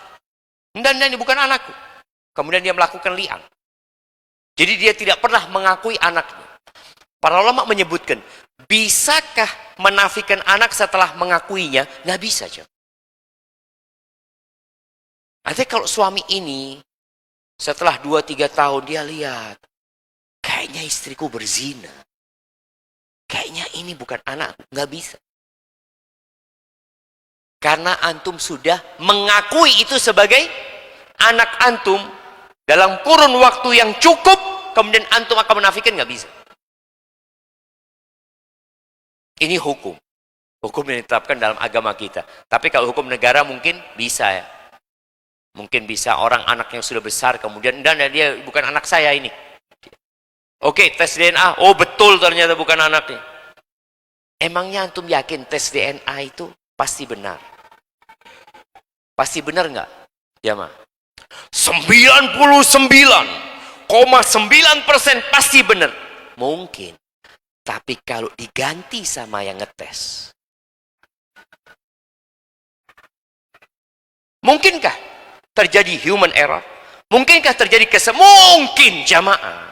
Speaker 3: Dan ini bukan anakku. Kemudian dia melakukan li'an. Jadi dia tidak pernah mengakui anaknya. Para ulama menyebutkan, bisakah menafikan anak setelah mengakuinya? Nggak bisa, Jom. Artinya kalau suami ini setelah 2-3 tahun dia lihat, kayaknya istriku berzina. Kayaknya ini bukan anakku, nggak bisa. Karena antum sudah mengakui itu sebagai anak antum dalam kurun waktu yang cukup, kemudian antum akan menafikan, nggak bisa. Ini hukum. Hukum yang ditetapkan dalam agama kita. Tapi kalau hukum negara mungkin bisa ya. Mungkin bisa orang anak yang sudah besar kemudian, dan dia bukan anak saya ini. Oke, tes DNA. Oh betul ternyata bukan anaknya. Emangnya antum yakin tes DNA itu pasti benar? Pasti benar nggak? Jamaah. 99,9% pasti benar. Mungkin. Tapi kalau diganti sama yang ngetes. Mungkinkah terjadi human error? Mungkinkah terjadi mungkin, jamaah.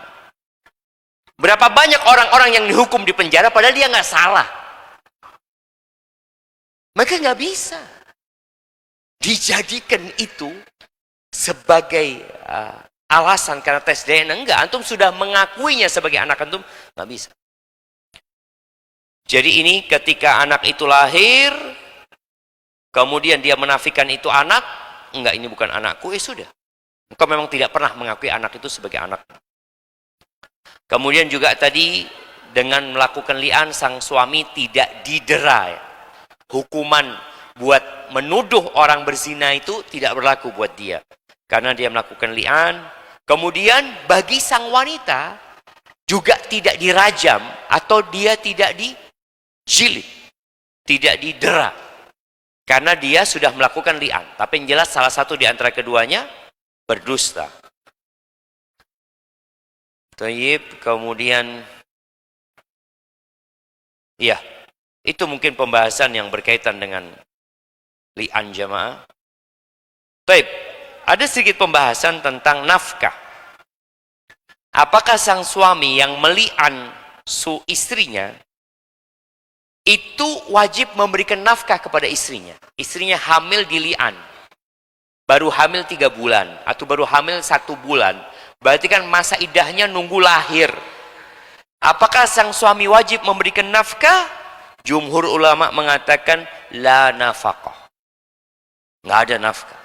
Speaker 3: Berapa banyak orang-orang yang dihukum di penjara padahal dia nggak salah. Maka nggak bisa dijadikan itu sebagai alasan karena tes DNA. Enggak, antum sudah mengakuinya sebagai anak antum, nggak bisa. Jadi ini ketika anak itu lahir, kemudian dia menafikan itu anak, enggak ini bukan anakku, sudah. Engkau memang tidak pernah mengakui anak itu sebagai anak. Kemudian juga tadi dengan melakukan li'an sang suami tidak didera. Hukuman buat menuduh orang berzina itu tidak berlaku buat dia. Karena dia melakukan li'an. Kemudian bagi sang wanita juga tidak dirajam atau dia tidak dijilid, tidak didera. Karena dia sudah melakukan li'an. Tapi yang jelas salah satu di antara keduanya berdusta. Tayyib, kemudian ya, itu mungkin pembahasan yang berkaitan dengan li'an, jamaah. Tayyib, ada sedikit pembahasan tentang nafkah. Apakah sang suami yang meli'an istrinya itu wajib memberikan nafkah kepada istrinya? Istrinya hamil di li'an, baru hamil 3 bulan atau baru hamil 1 bulan, berarti kan masa iddahnya nunggu lahir. Apakah sang suami wajib memberikan nafkah? Jumhur ulama mengatakan la nafkah, nggak ada nafkah.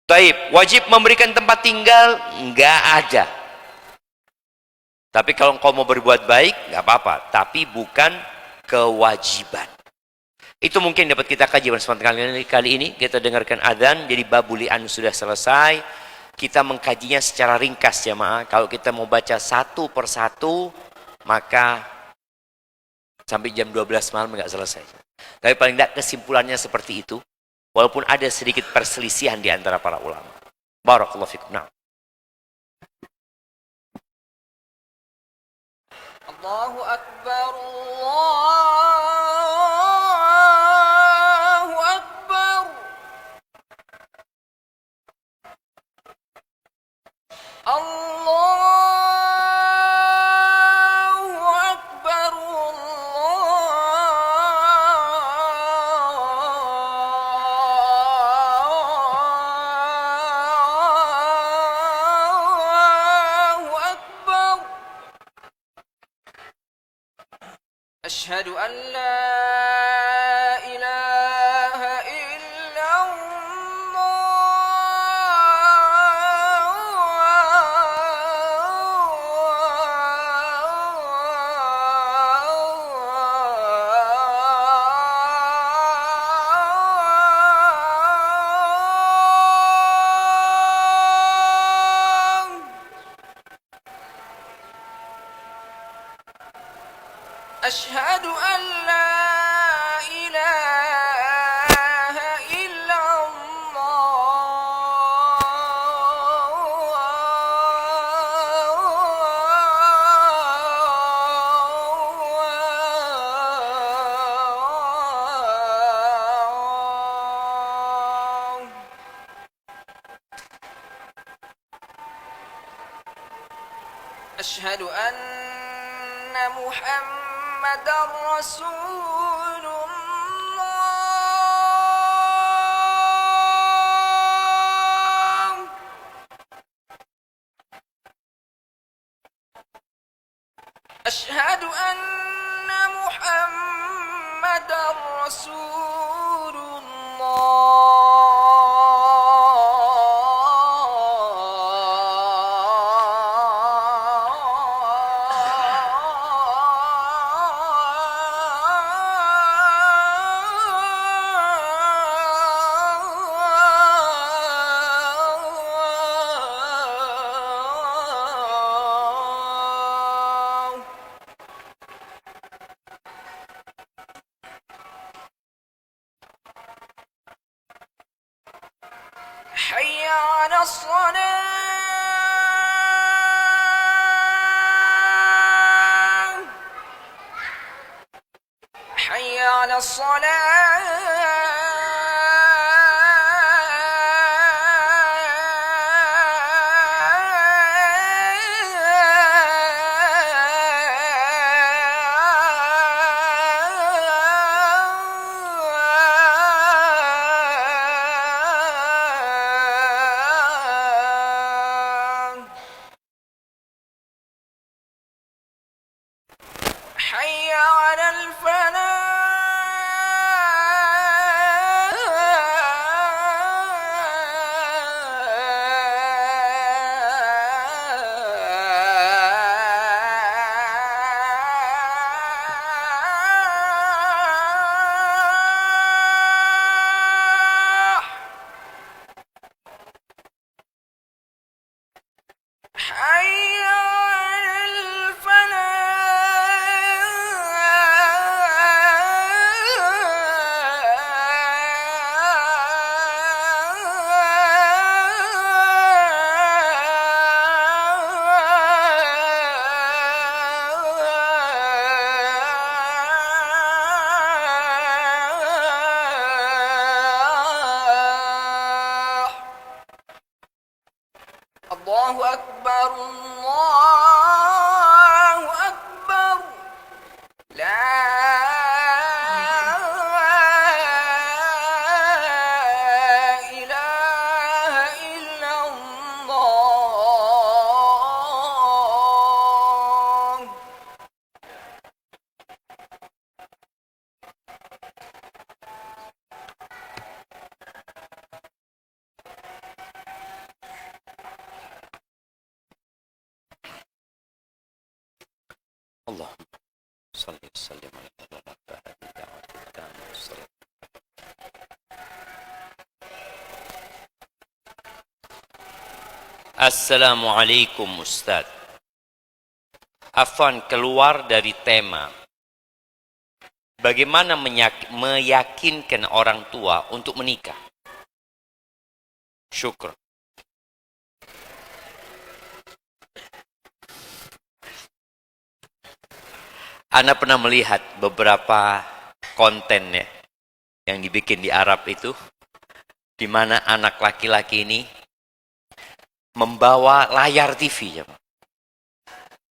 Speaker 3: Taib, wajib memberikan tempat tinggal? Nggak ada. Tapi kalau engkau mau berbuat baik, nggak apa-apa. Tapi bukan kewajiban. Itu mungkin dapat kita kaji bersama kali ini. Kita dengarkan adzan, jadi bab li'an sudah selesai. Kita mengkajinya secara ringkas, jamaah. Kalau kita mau baca satu persatu, maka sampai jam 12 malam nggak selesai. Tapi paling tidak kesimpulannya seperti itu. Walaupun ada sedikit perselisihan di antara para ulama. Barakallahu fikum. Nah.
Speaker 1: Allahu Akbar, Allahu Akbar. Allahu Akbar, Allahu Akbar. Asyhadu an la ilaha أشهد أن لا إله إلا الله. أشهد أن محمد رسول الله. رسول الله. حي على الصلاة. حي على الصلاة. حي على الفلاح. حي على الفلاح. الله أكبر الله أكبر لا إله إلا الله.
Speaker 3: اللهم صل وسلم على Assalamualaikum Ustaz. Afwan, keluar dari tema. Bagaimana meyakinkan orang tua untuk menikah? Syukur. Ana pernah melihat beberapa konten ya, yang dibikin di Arab itu, di mana anak laki-laki ini membawa layar TV. Ya.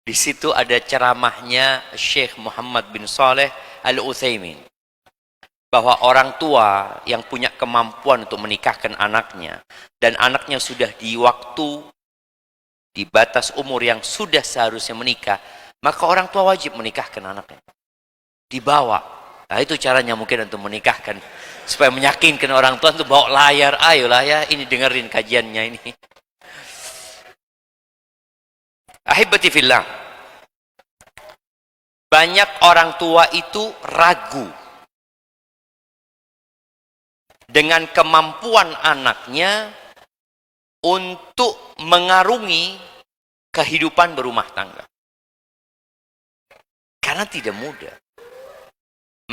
Speaker 3: Di situ ada ceramahnya Syekh Muhammad bin Saleh Al-Utsaimin, bahwa orang tua yang punya kemampuan untuk menikahkan anaknya, dan anaknya sudah di waktu, di batas umur yang sudah seharusnya menikah, maka orang tua wajib menikahkan anaknya. Dibawa. Nah itu caranya mungkin untuk menikahkan. Supaya meyakinkan orang tua untuk bawa layar. Ayolah ya, ini dengerin kajiannya ini. Ahibati fillah. Banyak orang tua itu ragu dengan kemampuan anaknya untuk mengarungi kehidupan berumah tangga. Karena tidak mudah.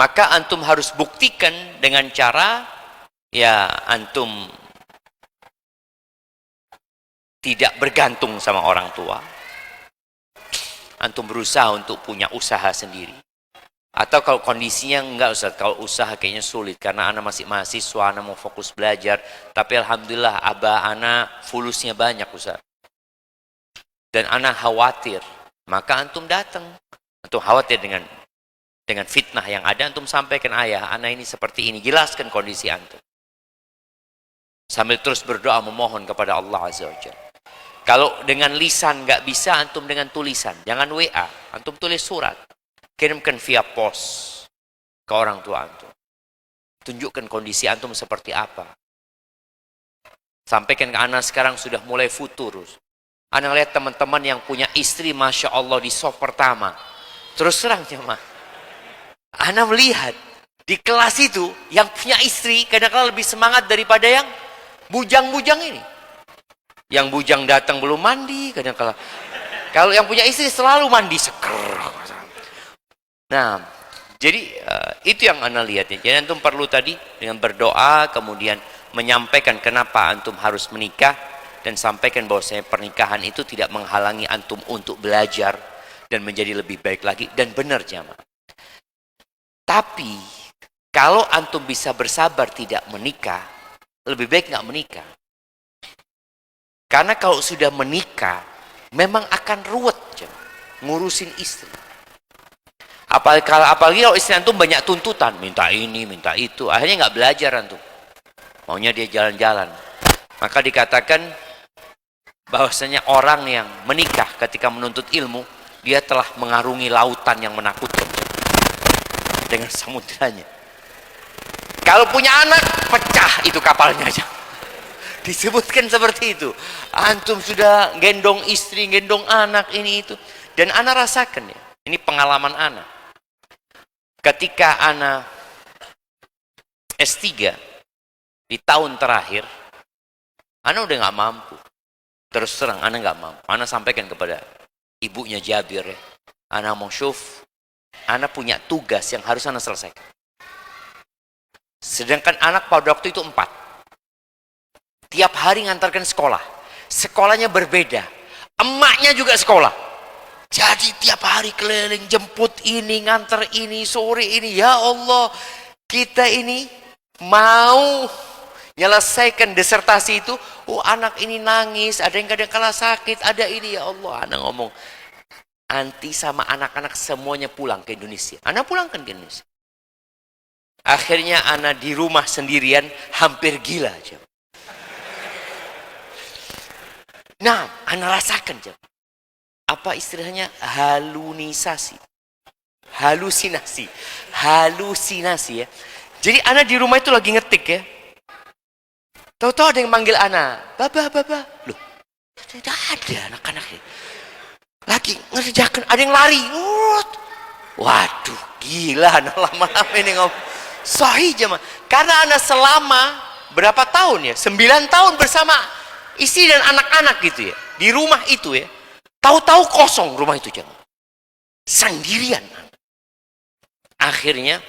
Speaker 3: Maka antum harus buktikan dengan cara, ya antum tidak bergantung sama orang tua. Antum berusaha untuk punya usaha sendiri. Atau kalau kondisinya enggak Ustaz, kalau usaha kayaknya sulit. Karena anak masih mahasiswa, anak mau fokus belajar. Tapi Alhamdulillah abah anak fulusnya banyak Ustaz. Dan anak khawatir. Maka antum datang. Antum khawatir dengan fitnah yang ada, antum sampaikan, ayah, anak ini seperti ini, jelaskan kondisi antum. Sambil terus berdoa memohon kepada Allah Azza wa Jalla. Kalau dengan lisan nggak bisa, antum dengan tulisan. Jangan WA, antum tulis surat. Kirimkan via pos. ke orang tua antum. Tunjukkan kondisi antum seperti apa. Sampaikan ke anak sekarang sudah mulai futur. Anak lihat teman-teman yang punya istri, Masya Allah, di soft pertama. Terus terang jemaah, anak melihat di kelas itu yang punya istri kadang-kadang lebih semangat daripada yang bujang-bujang ini. Yang bujang datang belum mandi kadang-kadang. Kalau yang punya istri selalu mandi seger. Nah, jadi itu yang anak lihat. Jadi antum perlu tadi dengan berdoa, kemudian menyampaikan kenapa antum harus menikah, dan sampaikan bahwasanya pernikahan itu tidak menghalangi antum untuk belajar dan menjadi lebih baik lagi. Dan benar jamaah. Tapi kalau antum bisa bersabar tidak menikah, lebih baik nggak menikah. Karena kalau sudah menikah, memang akan ruwet jamaah, ngurusin istri. Apalagi kalau istri antum banyak tuntutan, minta ini, minta itu, akhirnya nggak belajar antum. Maunya dia jalan-jalan. Maka dikatakan bahwasanya orang yang menikah ketika menuntut ilmu, dia telah mengarungi lautan yang menakutkan dengan samudranya. Kalau punya anak, pecah itu kapalnya aja. Disebutkan seperti itu. Antum sudah gendong istri, gendong anak, ini itu. Dan anak rasakan ya. Ini pengalaman anak. Ketika anak S3 di tahun terakhir, anak udah nggak mampu. Terus terang, anak nggak mampu. Anak sampaikan kepada ibunya Jabir ya. Anak mau syuf, anak punya tugas yang harus anak selesaikan. Sedangkan anak pada waktu itu 4. Tiap hari ngantarkan sekolah. Sekolahnya berbeda. Emaknya juga sekolah. Jadi tiap hari keliling, jemput ini, ngantar ini, sore ini. Ya Allah, kita ini mau menyelesaikan disertasi itu. Oh, anak ini nangis, ada yang kadang kala sakit, ada ini. Ya Allah, anak ngomong. Anti sama anak-anak semuanya pulang ke Indonesia. Anak pulang ke Indonesia. Akhirnya anak di rumah sendirian, hampir gila aja. Nah, anak rasakan jam. Apa istilahnya? Halusinasi ya. Jadi anak di rumah itu lagi ngetik ya. Tahu-tahu ada yang manggil anak, baba. Loh, tidak ada anak-anak ini. Lagi ngerjakan, ada yang lari. Waduh, gila anak lama-lama ini ngomong. Sahih jemaah. Karena anak selama berapa tahun ya? 9 tahun bersama istri dan anak-anak gitu ya. Di rumah itu ya. Tahu-tahu kosong rumah itu jemaah. Sendirian. Akhirnya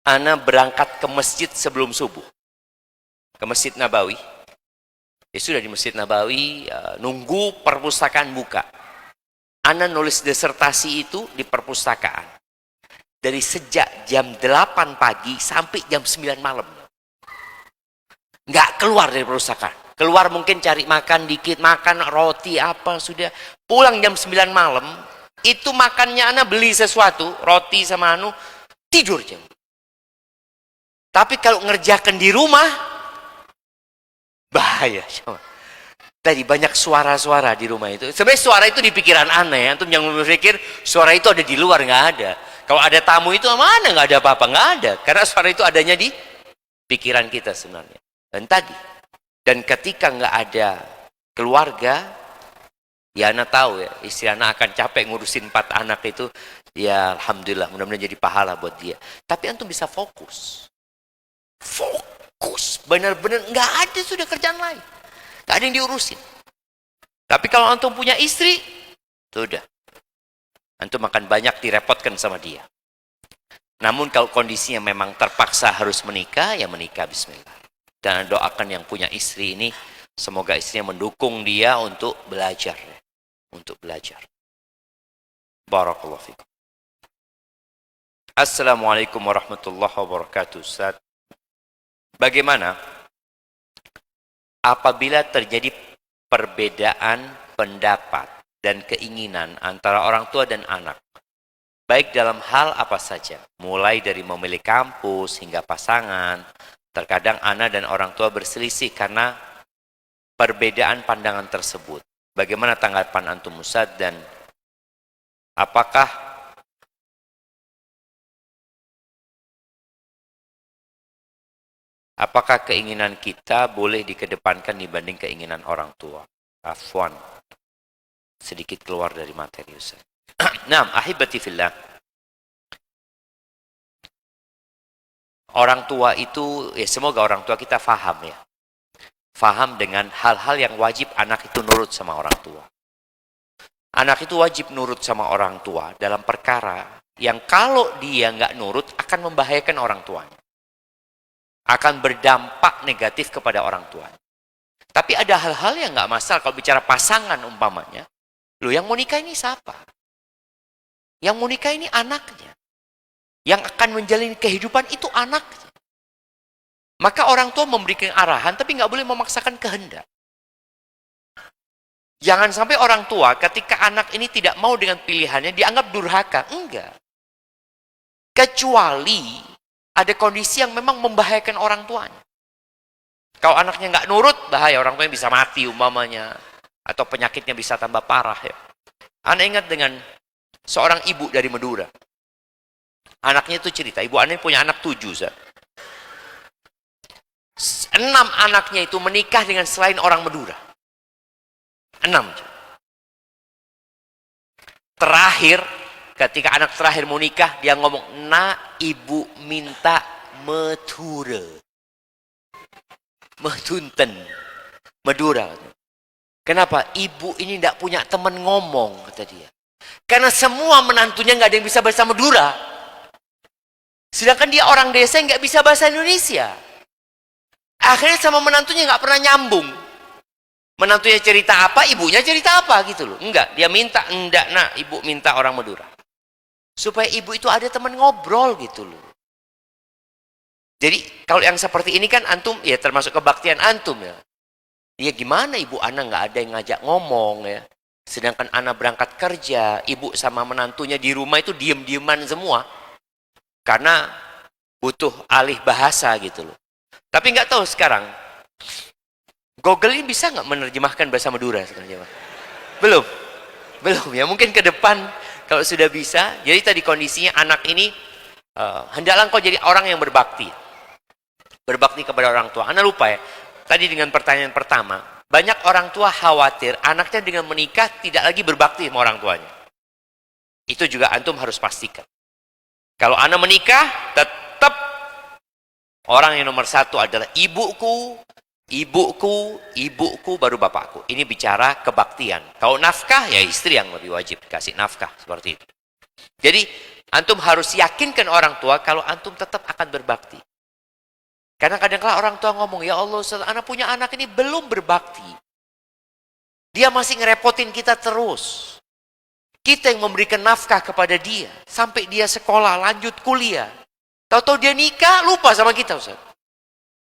Speaker 3: anak berangkat ke masjid sebelum subuh. Ke Masjid Nabawi. Ya sudah di Masjid Nabawi, nunggu perpustakaan buka. Ana nulis disertasi itu di perpustakaan. Dari sejak jam 8 pagi sampai jam 9 malam. Nggak keluar dari perpustakaan. Keluar mungkin cari makan dikit, makan roti apa sudah. Pulang jam 9 malam, itu makannya Ana beli sesuatu, roti sama tidur jam. Tapi kalau ngerjakan di rumah, bahaya. Tadi banyak suara-suara di rumah itu. Sebenarnya suara itu di pikiran aneh. Antum jangan berpikir suara itu ada di luar, nggak ada. Kalau ada tamu itu mana nggak ada apa-apa, nggak ada. Karena suara itu adanya di pikiran kita sebenarnya. Dan ketika nggak ada keluarga, ya anak tahu ya, istri anak akan capek ngurusin 4 anak itu. Ya alhamdulillah, mudah-mudahan jadi pahala buat dia. Tapi antum bisa fokus. Benar-benar nggak ada sudah kerjaan lain. Nggak ada yang diurusin. Tapi kalau antum punya istri, sudah. Antum akan banyak direpotkan sama dia. Namun kalau kondisinya memang terpaksa harus menikah, ya menikah bismillah. Dan doakan yang punya istri ini, semoga istrinya mendukung dia untuk belajar. Barakallahu fikum. Assalamualaikum warahmatullahi wabarakatuh. Ustaz, bagaimana apabila terjadi perbedaan pendapat dan keinginan antara orang tua dan anak, baik dalam hal apa saja, mulai dari memilih kampus hingga pasangan. Terkadang anak dan orang tua berselisih karena perbedaan pandangan tersebut. Bagaimana tanggapan antum Ustaz, dan apakah Apakah keinginan kita boleh dikedepankan dibanding keinginan orang tua? Afwan. Sedikit keluar dari materi Ustaz. Nah, ahibati fillah. Orang tua itu, ya semoga orang tua kita faham ya. Faham dengan hal-hal yang wajib anak itu nurut sama orang tua. Anak itu wajib nurut sama orang tua dalam perkara yang kalau dia nggak nurut akan membahayakan orang tuanya. Akan berdampak negatif kepada orang tuanya. Tapi ada hal-hal yang nggak masalah kalau bicara pasangan umpamanya. Loh, yang mau nikah ini siapa? Yang mau nikah ini anaknya. Yang akan menjalani kehidupan itu anaknya. Maka orang tua memberikan arahan tapi nggak boleh memaksakan kehendak. Jangan sampai orang tua ketika anak ini tidak mau dengan pilihannya dianggap durhaka. Enggak. Kecuali ada kondisi yang memang membahayakan orang tuanya. Kalau anaknya nggak nurut, bahaya. Orang tuanya bisa mati umpamanya. Atau penyakitnya bisa tambah parah. Ya. Anda ingat dengan seorang ibu dari Madura. Anaknya itu cerita, ibu Anda punya anak 7. 6 anaknya itu menikah dengan selain orang Madura. 6. Terakhir, ketika anak terakhir mau nikah, dia ngomong, "Nak, ibu minta Madura." Medunten. Madura. Kenapa? Ibu ini tidak punya teman ngomong, kata dia. Karena semua menantunya nggak ada yang bisa bahasa Madura. Sedangkan dia orang desa yang nggak bisa bahasa Indonesia. Akhirnya sama menantunya nggak pernah nyambung. Menantunya cerita apa, ibunya cerita apa gitu loh. Enggak, dia minta, enggak nak, ibu minta orang Madura. Supaya ibu itu ada teman ngobrol gitu loh. Jadi kalau yang seperti ini kan antum, ya termasuk kebaktian antum ya. Ya gimana ibu anak nggak ada yang ngajak ngomong ya. Sedangkan anak berangkat kerja, ibu sama menantunya di rumah itu diem-dieman semua. Karena butuh alih bahasa gitu loh. Tapi nggak tahu sekarang, Google ini bisa nggak menerjemahkan bahasa Madura sekarang? Belum. Belum ya, mungkin ke depan kalau sudah bisa. Jadi tadi kondisinya anak ini, hendaklah kau jadi orang yang berbakti. Berbakti kepada orang tua. Anda lupa ya, tadi dengan pertanyaan pertama, banyak orang tua khawatir anaknya dengan menikah tidak lagi berbakti sama orang tuanya. Itu juga antum harus pastikan. Kalau Anda menikah, tetap orang yang nomor 1 adalah ibuku, ibuku, ibuku, baru bapakku. Ini bicara kebaktian. Kalau nafkah, ya istri yang lebih wajib kasih nafkah. Seperti itu. Jadi, antum harus yakinkan orang tua kalau antum tetap akan berbakti. Karena kadang-kadang orang tua ngomong, ya Allah, anak punya anak ini belum berbakti. Dia masih ngerepotin kita terus. Kita yang memberikan nafkah kepada dia. Sampai dia sekolah, lanjut kuliah. Tahu-tahu dia nikah, lupa sama kita, Ustaz.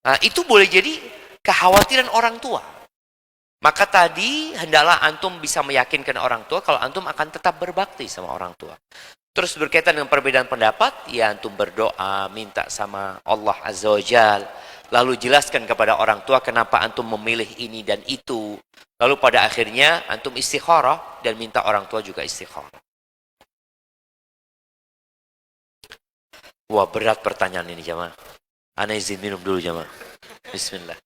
Speaker 3: Nah, itu boleh jadi kekhawatiran orang tua. Maka tadi, hendaklah antum bisa meyakinkan orang tua kalau antum akan tetap berbakti sama orang tua. Terus berkaitan dengan perbedaan pendapat, ya antum berdoa, minta sama Allah Azza wa Jal. Lalu jelaskan kepada orang tua kenapa antum memilih ini dan itu. Lalu pada akhirnya antum istikharah dan minta orang tua juga istikharah. Wah, berat pertanyaan ini jamaah. Ana izin minum dulu jamaah. Bismillah.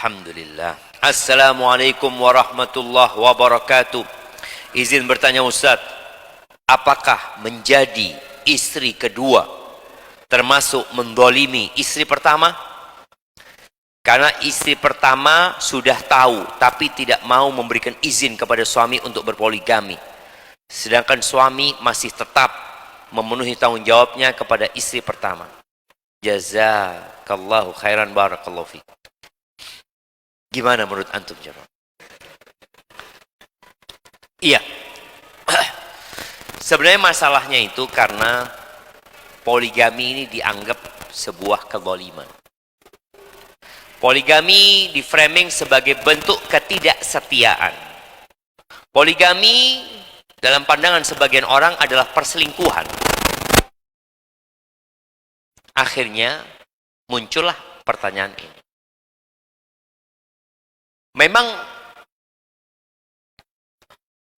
Speaker 3: Alhamdulillah. Assalamualaikum warahmatullahi wabarakatuh. Izin bertanya Ustaz, apakah menjadi istri kedua termasuk mendolimi istri pertama? Karena istri pertama sudah tahu tapi tidak mau memberikan izin kepada suami untuk berpoligami. Sedangkan suami masih tetap memenuhi tanggung jawabnya kepada istri pertama. Jazakallahu khairan barakallahu fikum. Gimana menurut antum jemaah? Iya. Sebenarnya masalahnya itu karena poligami ini dianggap sebuah kezaliman. Poligami diframing sebagai bentuk ketidaksetiaan. Poligami dalam pandangan sebagian orang adalah perselingkuhan. Akhirnya muncullah pertanyaan ini. Memang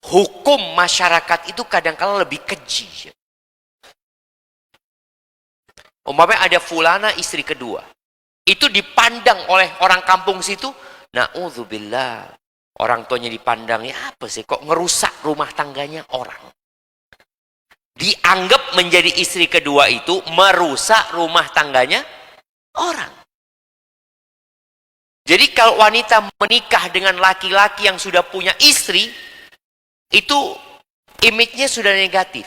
Speaker 3: hukum masyarakat itu kadang-kala lebih keji. Umpamanya ada fulana istri kedua. Itu dipandang oleh orang kampung situ, na'udzubillah. Orang tuanya dipandang, ya apa sih, kok ngerusak rumah tangganya orang. Dianggap menjadi istri kedua itu merusak rumah tangganya orang. Jadi kalau wanita menikah dengan laki-laki yang sudah punya istri, itu image-nya sudah negatif.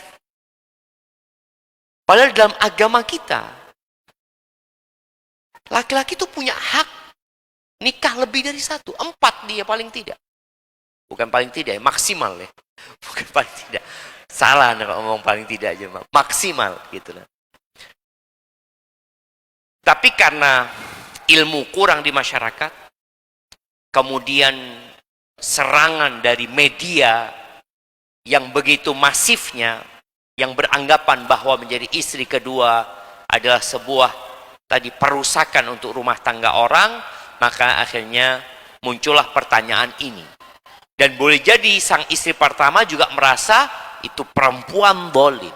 Speaker 3: Padahal dalam agama kita, laki-laki itu punya hak nikah lebih dari 1, 4 dia paling tidak. Bukan paling tidak, maksimal ya. Bukan paling tidak. Salah nih kalau ngomong paling tidak aja, maksimal gitu lah. Tapi karena ilmu kurang di masyarakat, kemudian serangan dari media yang begitu masifnya, yang beranggapan bahwa menjadi istri kedua adalah sebuah tadi perusakan untuk rumah tangga orang, maka akhirnya muncullah pertanyaan ini. Dan boleh jadi sang istri pertama juga merasa itu perempuan dolim.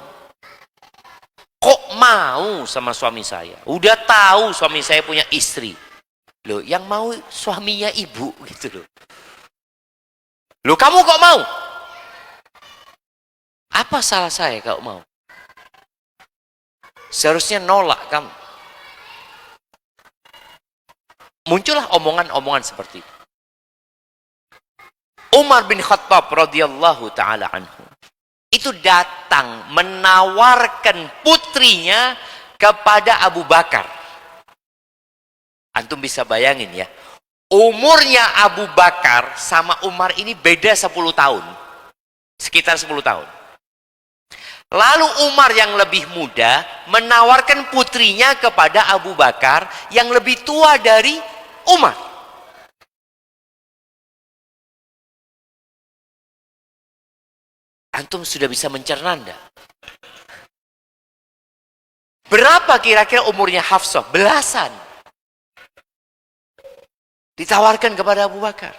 Speaker 3: Kok mau sama suami saya? Udah tahu suami saya punya istri. Loh, yang mau suaminya ibu gitu loh. Loh, kamu kok mau? Apa salah saya kalau mau? Seharusnya nolak kamu. Muncullah omongan-omongan seperti itu. Umar bin Khattab radhiyallahu taala anhu itu datang menawarkan putrinya kepada Abu Bakar. Antum bisa bayangin ya, umurnya Abu Bakar sama Umar ini beda 10 tahun. Sekitar 10 tahun. Lalu Umar yang lebih muda menawarkan putrinya kepada Abu Bakar yang lebih tua dari Umar. Antum sudah bisa mencerna enggak? Berapa kira-kira umurnya Hafsah? Belasan. Ditawarkan kepada Abu Bakar.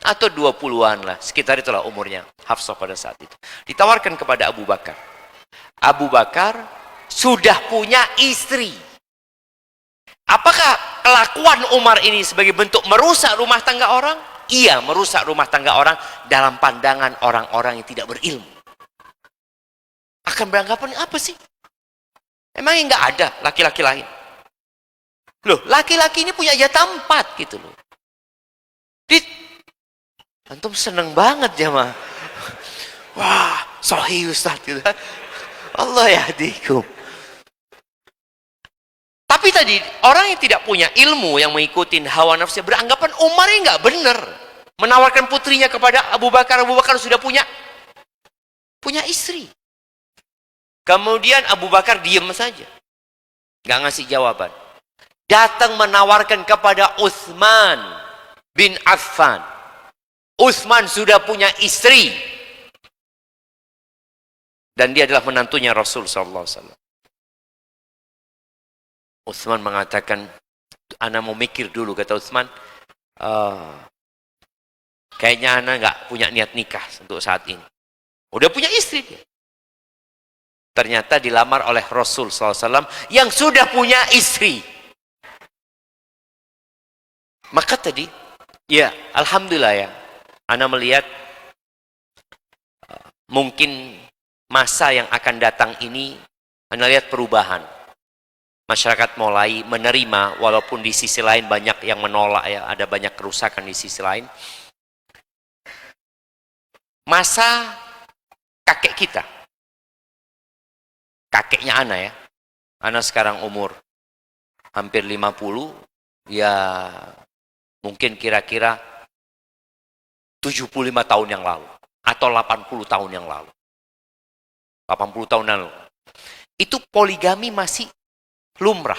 Speaker 3: Atau 20-an lah, sekitar itulah umurnya Hafsah pada saat itu. Ditawarkan kepada Abu Bakar. Abu Bakar sudah punya istri. Apakah kelakuan Umar ini sebagai bentuk merusak rumah tangga orang? Iya, merusak rumah tangga orang dalam pandangan orang-orang yang tidak berilmu. Akan beranggapan apa sih? Emangnya nggak ada laki-laki lain? Loh, laki-laki ini punya jatah 4 gitu loh. Antum seneng banget jamaah. Wah, sahih Ustaz gitu. Allah yahdikum. Tapi tadi orang yang tidak punya ilmu yang mengikuti hawa nafsu beranggapan Umar ini nggak benar menawarkan putrinya kepada Abu Bakar. Abu Bakar sudah punya istri. Kemudian Abu Bakar diam saja, nggak ngasih jawaban. Datang menawarkan kepada Utsman bin Affan. Utsman sudah punya istri dan dia adalah menantunya Rasul sallallahu alaihi wasallam. Utsman mengatakan, "Ana mau mikir dulu," kata Utsman. Kayaknya ana nggak punya niat nikah untuk saat ini. Udah punya istri dia. Ternyata dilamar oleh Rasul sallallahu alaihi wasallam yang sudah punya istri. Maka tadi, ya alhamdulillah ya, ana melihat mungkin masa yang akan datang ini, ana lihat perubahan. Masyarakat mulai menerima, walaupun di sisi lain banyak yang menolak ya, ada banyak kerusakan di sisi lain. Masa kakek kita, kakeknya ana ya, ana sekarang umur hampir 50, ya mungkin kira-kira 75 tahun yang lalu, atau 80 tahun yang lalu. 80 tahun yang lalu. Itu poligami masih lumrah.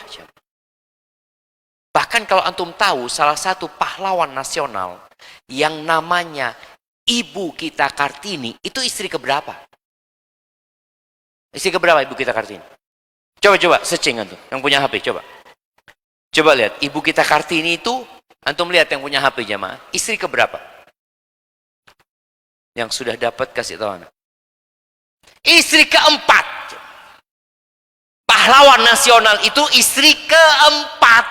Speaker 3: Bahkan kalau antum tahu, salah satu pahlawan nasional yang namanya Ibu kita Kartini, itu istri keberapa? Istri keberapa Ibu kita Kartini? Coba searching antum, yang punya HP, coba lihat, Ibu kita Kartini itu, antum lihat yang punya HP jamaah, istri keberapa? Yang sudah dapat kasih tahu anak. Istri keempat. Pahlawan nasional itu istri keempat.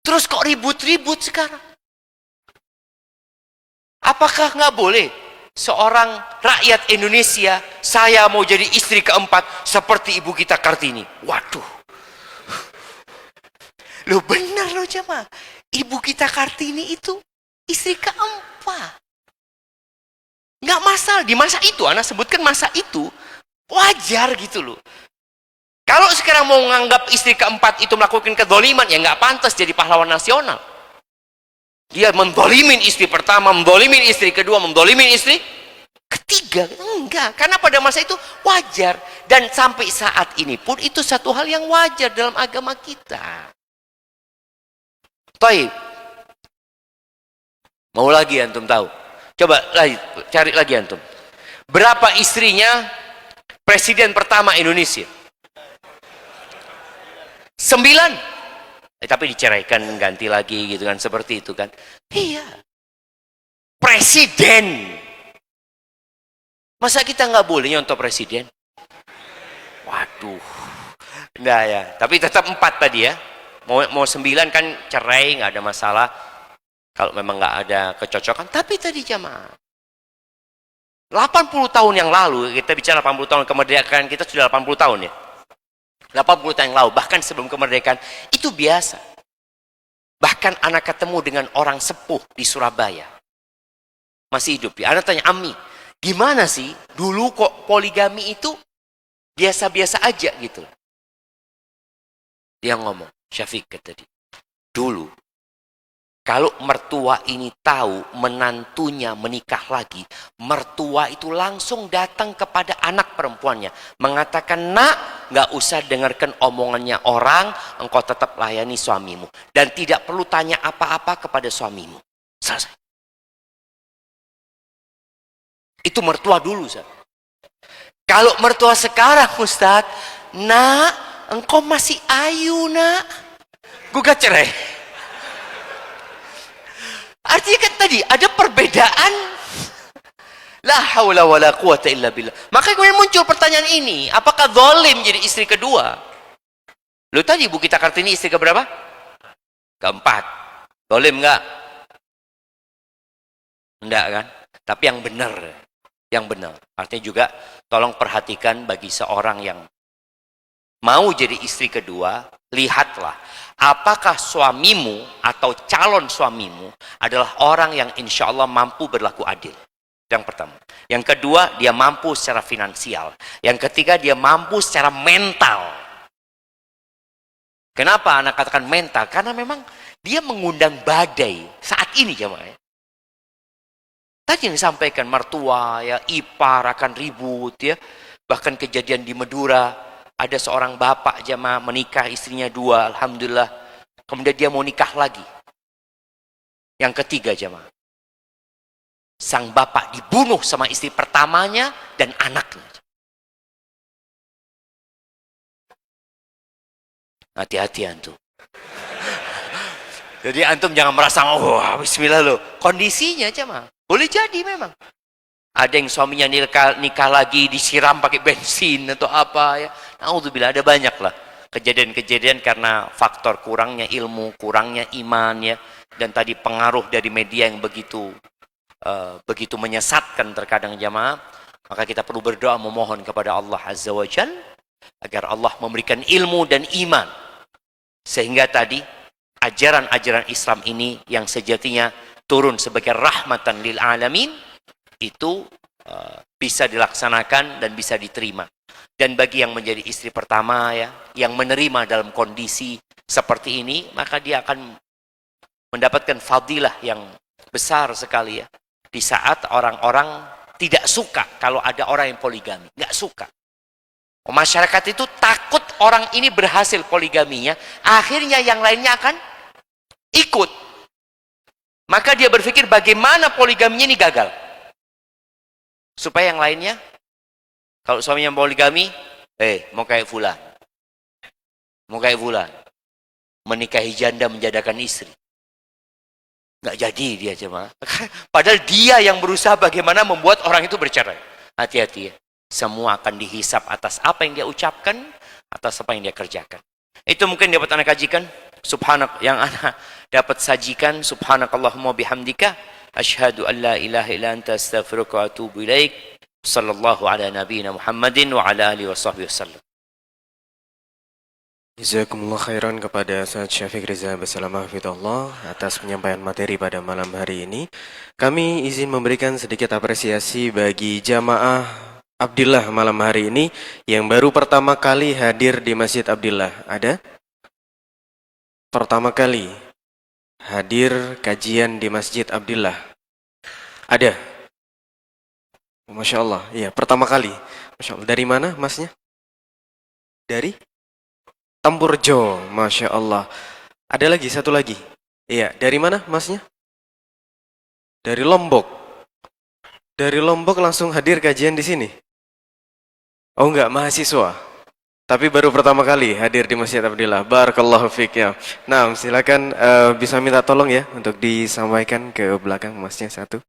Speaker 3: Terus kok ribut-ribut sekarang? Apakah nggak boleh seorang rakyat Indonesia, saya mau jadi istri keempat seperti Ibu Gita Kartini? Waduh. Loh benar loh jemaah. Ibu Gita Kartini itu istri keempat. Nggak masalah. Di masa itu, anak sebutkan masa itu, wajar gitu loh. Kalau sekarang mau menganggap istri keempat itu melakukan kedzaliman, ya nggak pantas jadi pahlawan nasional. Dia mendolimin istri pertama, mendolimin istri kedua, mendolimin istri ketiga. Enggak, karena pada masa itu wajar. Dan sampai saat ini pun itu satu hal yang wajar dalam agama kita. Taib. Mau lagi antum tahu? Coba lagi, cari lagi antum. Berapa istrinya presiden pertama Indonesia? 9. Tapi diceraikan, ganti lagi gitu kan, seperti itu kan. Iya. Presiden. Masa kita nggak boleh nyontoh presiden? Waduh. Nah ya, tapi tetap 4 tadi ya. Mau 9 kan cerai, nggak ada masalah. Kalau memang nggak ada kecocokan. Tapi tadi jamaah. 80 tahun yang lalu, kita bicara 80 tahun kemerdekaan kita sudah 80 tahun ya. 80 tahun yang lalu, bahkan sebelum kemerdekaan, itu biasa. Bahkan anak ketemu dengan orang sepuh di Surabaya. Masih hidup ya. Anak tanya, Ami, gimana sih dulu kok poligami itu biasa-biasa aja gitu. Dia ngomong, Syafiq tadi, dulu kalau mertua ini tahu menantunya menikah lagi, mertua itu langsung datang kepada anak perempuannya. Mengatakan, nak, nggak usah dengarkan omongannya orang, engkau tetap layani suamimu. Dan tidak perlu tanya apa-apa kepada suamimu. Selesai. Itu mertua dulu, Ustaz. Kalau mertua sekarang, Ustaz, nak, engkau masih ayu, nak. Gugat cerai. Artinya kan tadi ada perbedaan. La haula wala quwata illa billah. Maka kemudian muncul pertanyaan ini, apakah zalim jadi istri kedua? Lu tadi Ibu Gita Kartini istri keberapa? Keempat. Zalim enggak? Enggak kan? Tapi yang benar. Yang benar. Artinya juga tolong perhatikan bagi seorang yang mau jadi istri kedua, lihatlah apakah suamimu atau calon suamimu adalah orang yang insya Allah mampu berlaku adil. Yang pertama. Yang kedua, dia mampu secara finansial. Yang ketiga, dia mampu secara mental. Kenapa anak katakan mental? Karena memang dia mengundang badai saat ini jemaah. Tadi yang disampaikan mertua, ya, ipar akan ribut, ya. Bahkan kejadian di Madura. Ada seorang bapak jamaah menikah istrinya 2, alhamdulillah. Kemudian dia mau nikah lagi. Yang ketiga jamaah. Sang bapak dibunuh sama istri pertamanya dan anaknya. Hati-hati antum. Jadi antum jangan merasa, oh bismillah loh. Kondisinya jamaah. Boleh jadi memang. Ada yang suaminya nikah lagi disiram pakai bensin atau apa ya. Naudzubillah, ada banyak lah kejadian-kejadian karena faktor kurangnya ilmu, kurangnya iman ya. Dan tadi pengaruh dari media yang begitu menyesatkan terkadang jamaah. Maka kita perlu berdoa memohon kepada Allah Azza wa Jalla agar Allah memberikan ilmu dan iman. Sehingga tadi ajaran-ajaran Islam ini yang sejatinya turun sebagai rahmatan lil alamin itu bisa dilaksanakan dan bisa diterima. Dan bagi yang menjadi istri pertama ya, yang menerima dalam kondisi seperti ini, maka dia akan mendapatkan fadilah yang besar sekali ya. Di saat orang-orang tidak suka kalau ada orang yang poligami, nggak suka. Masyarakat itu takut orang ini berhasil poligaminya, akhirnya yang lainnya akan ikut. Maka dia berpikir bagaimana poligaminya ini gagal. Supaya yang lainnya, kalau suaminya poligami, mau kayak fulan. Mau kayak fulan. Menikahi janda menjadakan istri. Nggak jadi dia jemaah. Padahal dia yang berusaha bagaimana membuat orang itu bercerai. Hati-hati ya. Semua akan dihisap atas apa yang dia ucapkan, atas apa yang dia kerjakan. Itu mungkin dapat anak kajikan. Subhanak yang anak dapat sajikan. Subhanakallahumma bihamdika. Ashhadu an la ilaha illa anta astaghfiruka wa atubu ilaik. Sallallahu ala nabiyina Muhammadin wa ala alihi wa sahbihi wasallam.
Speaker 2: Jazakumullah khairan kepada Ustaz Syafiq Riza Basalamah Hafidhullah atas penyampaian materi pada malam hari ini. Kami izin memberikan sedikit apresiasi bagi jamaah Abdillah malam hari ini yang baru pertama kali hadir di Masjid Abdillah. Ada? Pertama kali hadir kajian di Masjid Abdillah. Ada? Masya Allah, iya pertama kali. Masya Allah. Dari mana masnya? Dari? Tempurjo, Masya Allah. Ada lagi, satu lagi. Iya, dari mana masnya? Dari Lombok. Dari Lombok langsung hadir kajian di sini. Oh enggak, mahasiswa. Tapi baru pertama kali hadir di Masjid Abdillah. Barakallahu fiik ya. Nah, silakan bisa minta tolong ya untuk disampaikan ke belakang masnya satu.